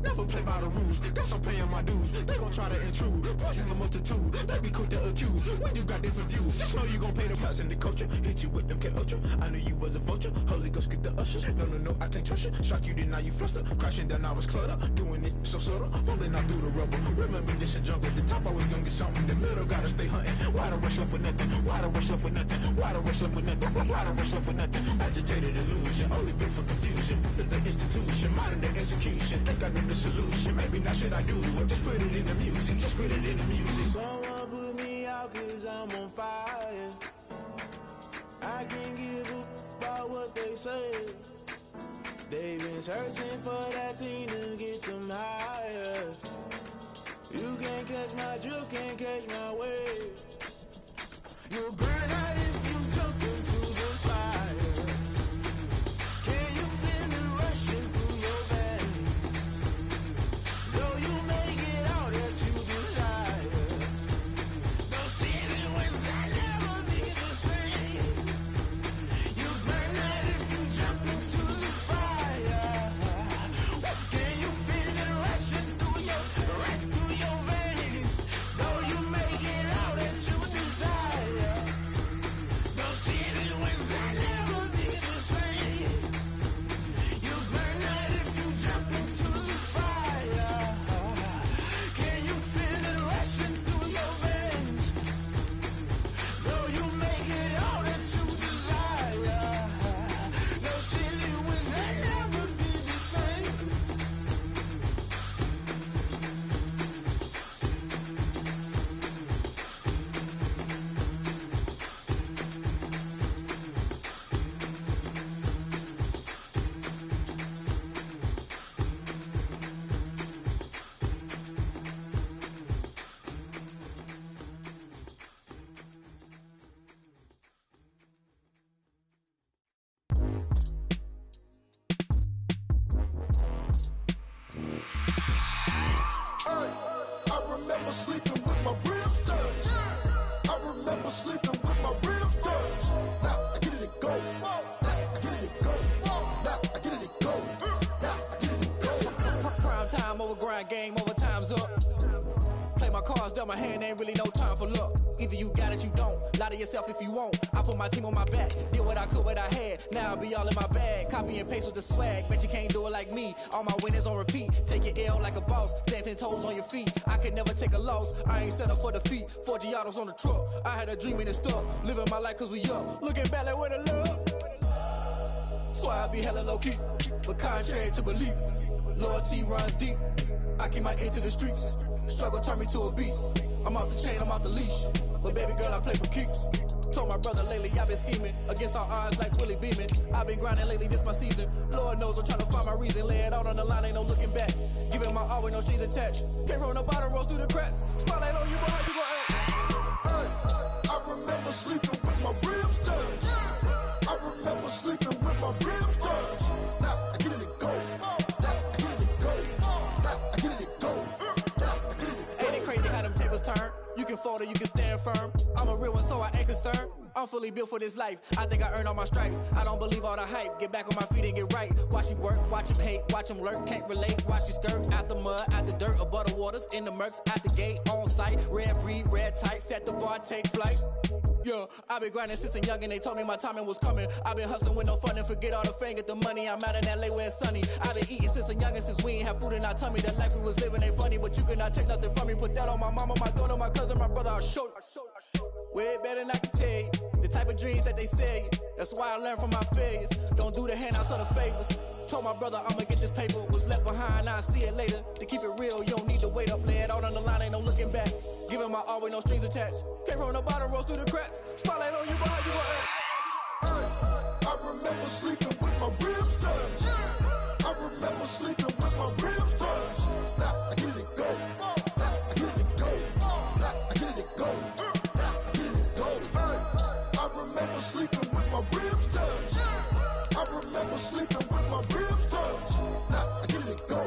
Never play by the rules, guess I'm paying my dues. They gon' try to intrude, poison the multitude. They be quick to accuse, when you got different views. Just know you gon' pay the price in the culture. Hit you with them K Ultra, I knew you was a vulture. Holy Ghost get the ushers, no, I can't trust you. Shock you, then now you fluster. Crashing down, I was cluttered. Doing this so subtle, falling out through the rubble. Remember this in jungle, the top I was young, get something. In the middle, gotta stay hunting. Why the rush left for nothing? Why the rush left for nothing? Why the rush left for nothing? Why the rush left for nothing? Agitated illusion, only been for confusion. The institution, modern day execution. Think I know the solution, maybe not should I do it. Just put it in the music, just put it in the music. Someone put me out 'cause I'm on fire. I can't give up about what they say. They've been searching for that thing to get them higher. You can't catch my drift, can't catch my wave. You'll burn out if you jump into the fire. Can you feel it rushing through your veins? Though you make it all that you desire. Those feelings will never be the same. You burn out if you jump into the fire. Can you feel it rushing through your veins? Though you make it all that you desire. Those feelings will never be the same. You burn out if you jump into the fire. Can you feel it rushing through your veins? Though you make it all that you desire. Those feelings will never be the same. I remember sleeping with my ribs touched. I remember sleeping with my ribs touched. Now I get it to go. Now I get it to go. Now I get it to go. Now I get it to go. Prime time over grind game, overtime's up. Play my cards, dealt my hand, ain't really no time for luck. Either you got it, you don't. Lie to yourself if you won't. I put my team on my back, did what I could, what I had. Now I'll be all in my bag. Copy and paste with the swag. Bet you can't do it like me. All my winners on repeat. Take your L like a boss. Stand 10 toes on your feet. I can never take a loss. I ain't set up for defeat. 4 Giottos on the truck. I had a dream and it stuck. Living my life 'cause we up. Looking back like where the love. So I be hella low key. But contrary to belief, loyalty runs deep. I keep my ear to the streets. Struggle turned me to a beast. I'm off the chain, I'm off the leash. But baby girl, I play for keeps. Told my brother lately I've been scheming against all odds like Willie Beeman. I've been grinding lately, this my season. Lord knows I'm trying to find my reason. Lay it out on the line, ain't no looking back. Giving my all with no strings attached. Came from the bottom, rose through the cracks. Spotlight on you, boy, how you gon' act? Hey, I remember sleeping with my ribs touched. I remember sleeping with my ribs touched. Now I get it to go. Now I get it to go. Now I get it to go. Now I get it to go. Ain't it crazy how them tables turn? You can fold or you can stand firm. I'm a real one, so I ain't concerned. I'm fully built for this life. I think I earned all my stripes. I don't believe all the hype. Get back on my feet and get right. Watch you work, watch him hate, watch him lurk. Can't relate, watch you skirt. Out the mud, out the dirt, above the waters, in the murks, at the gate, on site. Red breed, red tight, set the bar, take flight. Yeah, I've been grinding since a young and they told me my timing was coming. I've been hustling with no fun and forget all the fame, get the money. I'm out in LA where it's sunny. I've been eating since a youngin', since we ain't have food in our tummy. The life we was living ain't funny, but you cannot take nothing from me. Put that on my mama, my daughter, my cousin, my brother, I'll show you. Way better than I can tell you. The type of dreams that they sell you. That's why I learned from my failures. Don't do the handouts or the favors. Told my brother I'ma get this paper. Was left behind, I'll see it later. To keep it real, you don't need to wait up. Lay it out on the line, ain't no looking back. Giving my all with no strings attached. Came from the bottom, rose through the cracks. Spotlight on you, but how you gon' act? I remember sleeping with my ribs touched. I remember sleeping with my ribs touched. Now I get it to go. Now I get it to go. Now I get it to go. Now I get it to go. I remember sleeping with my ribs touched. I remember sleeping with my ribs touched. Now I get it to go.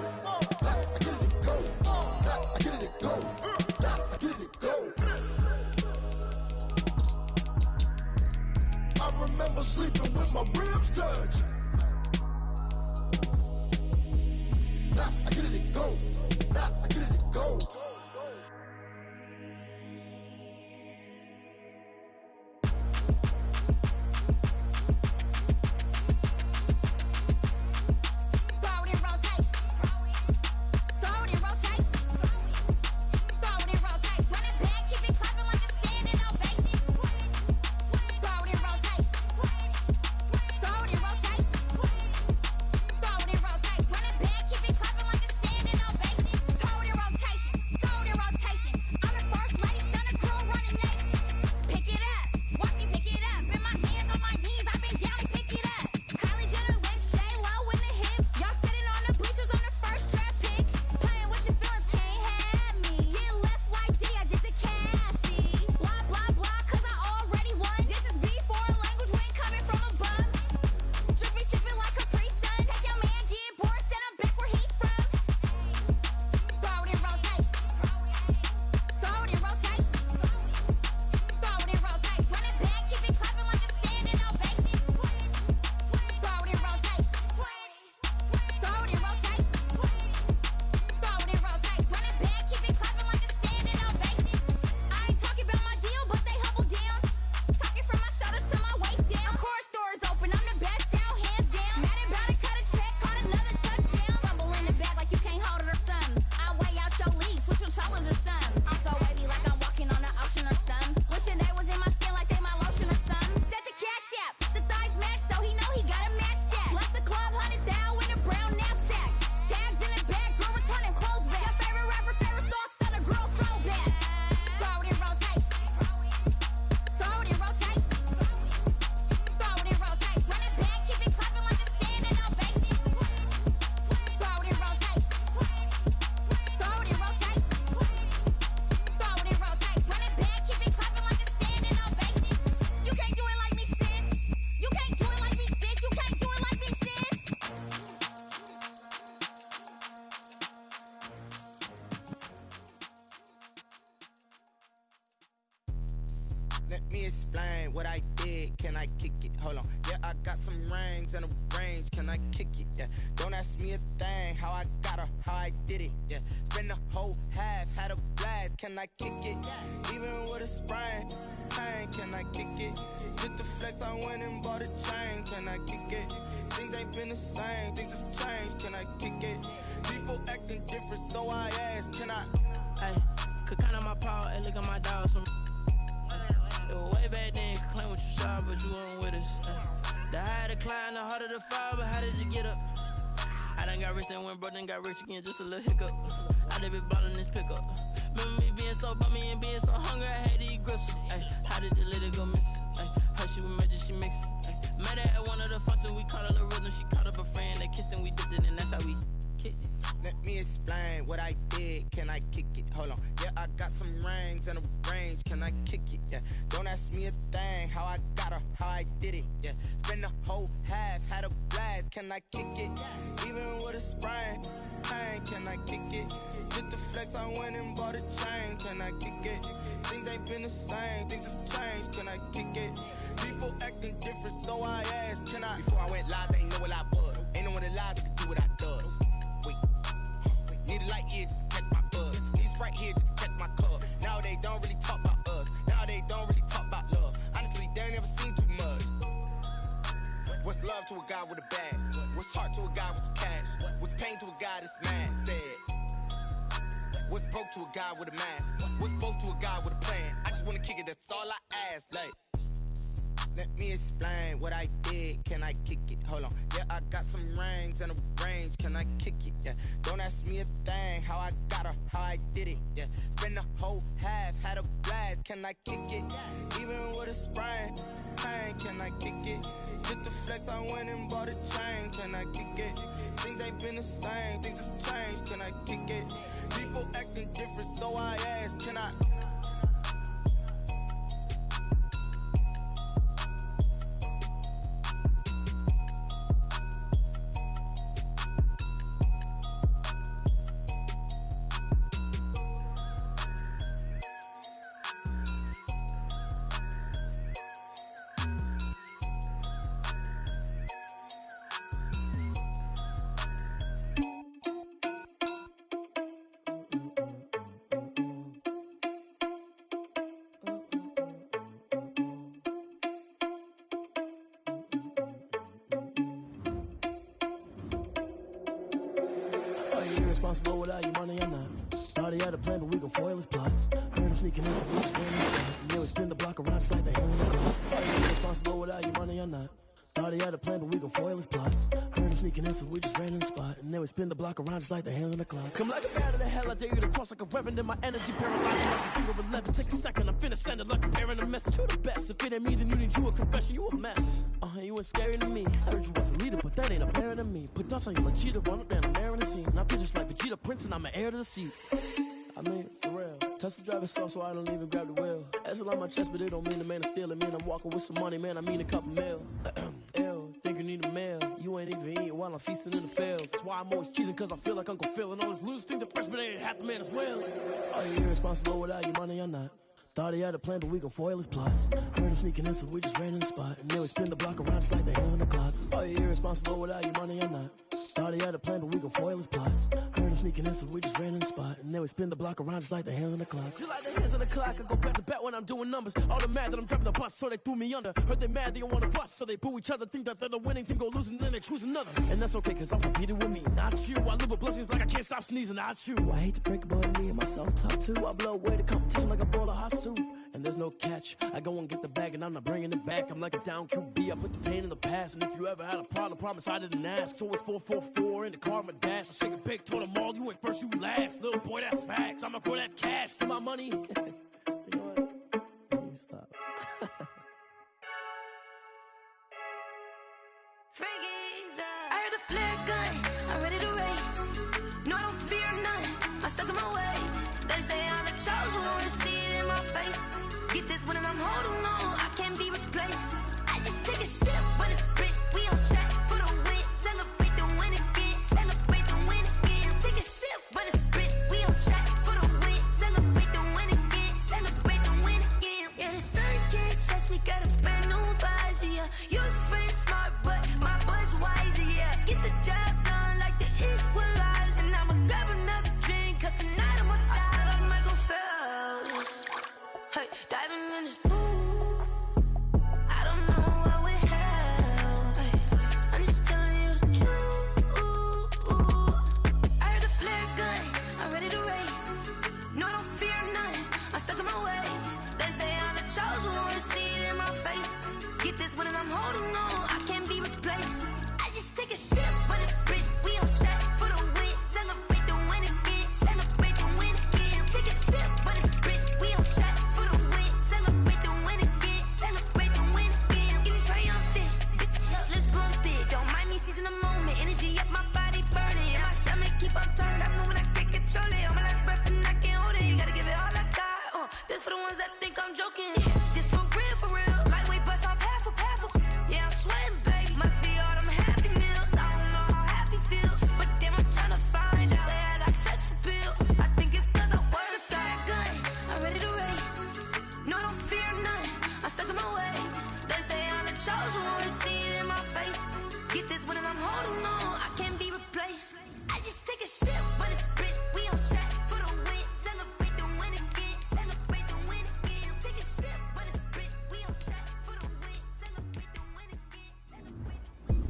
Now I get it to go. Now I get it to go. Now I get it to go. I remember sleeping with my ribs touched. Now I get it to go. Now I get it to go. Let me explain what I did. Can I kick it? Hold on. Yeah, I got some rings and a range. Can I kick it? Yeah. Don't ask me a thing. How I got her, how I did it. Yeah. Spend the whole half, had a blast. Can I kick it? Even with a sprain, pain. Can I kick it? Just the flex, I went and bought a chain. Can I kick it? Things ain't been the same. Things have changed. Can I kick it? People acting different, so I ask. Can I? Hey, could count on my power and look at my dogs from. Way back then, you could claim what you saw, but you weren't with us. The higher the climb, the harder the fall, but how did you get up? I done got rich and went broke, then got rich again, just a little hiccup. I done been ballin' this pickup. Remember me being so bummy and being so hungry, I had to eat gristle. Ay, how did the lady go miss? Ay, how she was magic, she mixed. Met her at one of the functions, we caught her the rhythm, she caught up a friend, they kissed and we dipped it, and that's how we kicked it. Let me explain what I did. can I kick it? Hold on, yeah, I got some rings and a range, can I kick it? Yeah, don't ask me a thing, how I got her, how I did it. Yeah, spend the whole half, had a blast, can I kick it? Even with a sprain, pain, can I kick it? Just the flex, I went and bought a chain, can I kick it? Things ain't been the same, things have changed, can I kick it? People acting different, so I asked, can I? Before I went live, they ain't know what I was. Ain't no one alive that can do what I does. Wait, need a light year just to catch my buzz. These right here just to catch my cup. Now they don't really talk about us. Now they don't really talk about love. Honestly, they ain't never seen too much. What's love to a guy with a bag? What's heart to a guy with some cash? What's pain to a guy that's mad? Said. What's broke to a guy with a mask? What's both to a guy with a plan? I just wanna kick it, that's all I ask. Like, let me explain what I did. Can I kick it? Hold on. Yeah, I got some rings and a range. Can I kick it? Yeah. Don't ask me a thing. How I got her, how I did it. Yeah. Spend the whole half, had a blast. Can I kick it? Even with a sprain, pain. Can I kick it? Just the flex, I went and bought a chain. Can I kick it? Things ain't been the same. Things have changed. Can I kick it? People acting different, so I ask. Can I? Responsible without your money or not. Thought he had a plan, but we gon' foil his plot. Heard him sneaking in, so we just ran in the spot. And they would spin the block around just like the hand in the clock. Are you responsible without your money or not? Thought he had a plan, but we gon' foil his plot. Heard him sneaking in, so we just ran in the spot. And they would spin the block around just like the hands on the clock. Come like a bat of the hell, I dare you to cross like a reverend in my energy paralyzed. Like a of 11, take a second, I'm finna send it like a bearing a message. You the best, if it ain't me, then you need you a confession, you a mess. You ain't scary to me. I heard you was a leader, but that ain't apparent to me. Put dust on you like cheetah, run up and I'm there in the scene. And I feel just like Vegeta Prince and I'm an heir to the seat. I mean, for real. Touch the driver's soft so I don't even grab the wheel. That's on my chest, but it don't mean the man is stealing. Mean I'm walking with some money, man, I mean a couple mil. Ew, think you need a meal. You ain't even eating while I'm feasting in the field. That's why I'm always cheesing, cause I feel like Uncle Phil. And all those losers think the freshman ain't half the man as well. Are you irresponsible without your money or not? Thought he had a plan, but we gon' foil his plot. Heard him sneaking in, so we just ran in the spot. And they would spin the block around just like the hands on the clock. Are you irresponsible without your money or not? Thought he had a plan, but we gon' foil his plot. Heard him sneaking in, so we just ran in the spot. And they would spin the block around just like the hands on the clock. Just like the hands on the clock, I go back to back when I'm doing numbers. All the mad that I'm driving the bus, so they threw me under. Heard they mad, they don't wanna bust, so they boo each other. Think that they're the winning team, go losing, then they choose another. And that's okay, cause I'm competing with me, not you. I live with blessings like I can't stop sneezing, not you. I hate to break it, but me and myself top two. I blow away the competition like a bowl of hot soup. And there's no catch. I go and get the bag and I'm not bringing it back. I'm like a down QB, I put the pain in the past. And if you ever had a problem, promise I didn't ask. So it's 444 in the car, my dash. I shake a big, told them all, you ain't first, you last. Little boy, that's facts. I'ma grow that cash to my money. You know what? Let me stop. I heard a flare gun, I'm ready to race. No, I don't fear none, I'm stuck in my ways. They say I'm the chosen one, to see it in my face. Get this one and I'm holding on, I can't be replaced. I just take a sip when it's split, we on track for the win. Celebrate the win again, celebrate the win again. Take a sip when it's split, we on track for the win. Celebrate the win again, celebrate the win again. Yeah, the sun can't touch me, got a brand new visor, yeah. Your friend smart, but my boy's wiser, yeah. Get the job done like the equalizer. And I'ma grab another drink, cause tonight I'ma die. I feel like Michael Phelps, hey, diving in this pool. I don't know what we have, hey, I'm just telling you the truth. I heard a flare gun, I'm ready to race. No, I don't fear none, I'm stuck in my ways. They say I'm the chosen one, to see it in my face. Get this one and I'm holding on, I can't be replaced. I just take a sip when it's split, we on track for the win. Celebrate the win again, celebrate the win again. Take a sip when it's split, we on track for the win. Celebrate the win again, celebrate the win again. Get it triumphant, let's bump it. Don't mind me seizing the moment, energy up my body burning. And my stomach keep on turning, stop moving, I can't control it. On my last breath This for the ones that think I'm joking. This for real. Lightweight bust off half a. Yeah, I'm sweating, baby. Must be all them happy meals. I don't know how happy feels, but damn, I'm trying to find. She say I got sex appeal. I think it's 'cause I wear the flag gun. I'm ready to race. No, I don't fear none. I'm stuck in my ways. They say I'm the chosen one. To see it in my face. Get this one and I'm holding on. I can't be replaced. I just take a sip, but it's split. We on track for the win. Celebrate the win again. Celebrate the win again. Take a sip, but it's split. We on track for the win. Celebrate the win again. Celebrate the win.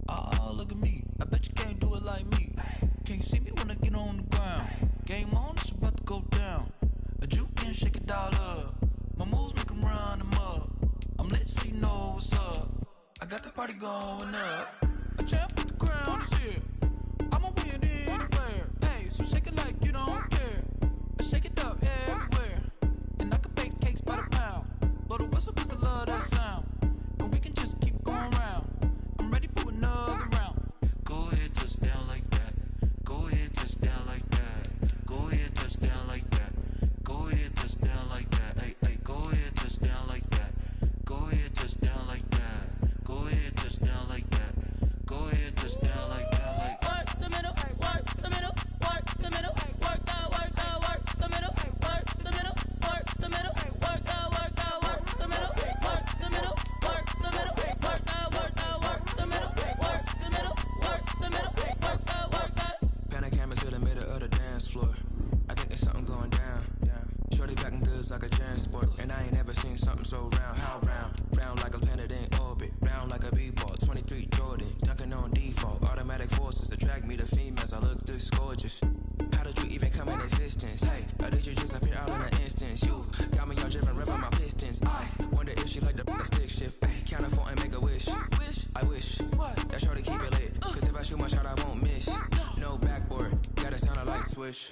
Oh, look at me. I bet you can't do it like me. Can't see me when I get on the ground. Game on, it's about to go down. A juke can shake it all up. My moves make 'em run them up. I'm lit so you know what's up. I got the party going up. A champ with the crown is here. I'ma win anywhere. Hey, so shake it like you don't care. I shake it up everywhere. And I can bake cakes by the pound. Blow the whistle 'cause I love that sound. And we can just keep going round. I'm ready for another round. Go ahead, touch down like that. Go ahead, touch down like that. Go ahead, touch down like that. Go ahead, touch down like that. Hey, go ahead, touch down like that. Go ahead, touch down like that. Go ahead, touch down like that. Go ahead, touch down like that. Like Work the middle, work the middle, work the middle, work the middle, work the middle, work the middle, work the middle, work the middle, work the middle, work the middle, work the middle, work the middle, work the middle, work the. Pan a camera to the middle of the dance floor. I think there's something going down. Shorty packing goods like a transport, and I ain't never seen something so round. How round? Round like a planet in orbit, round like a b-ball. 23 Jordan, dunking on default. Automatic forces attract me to females. I look this gorgeous. How did you even come in existence? Hey, or did you just appear out in an instance? You got me all driven, revving my pistons. I wonder if she like the stick shift. Hey, count it 4 and make a wish. I wish that shorty keep it lit. 'Cause if I shoot my shot, I won't miss. No backboard, gotta sound a light swish.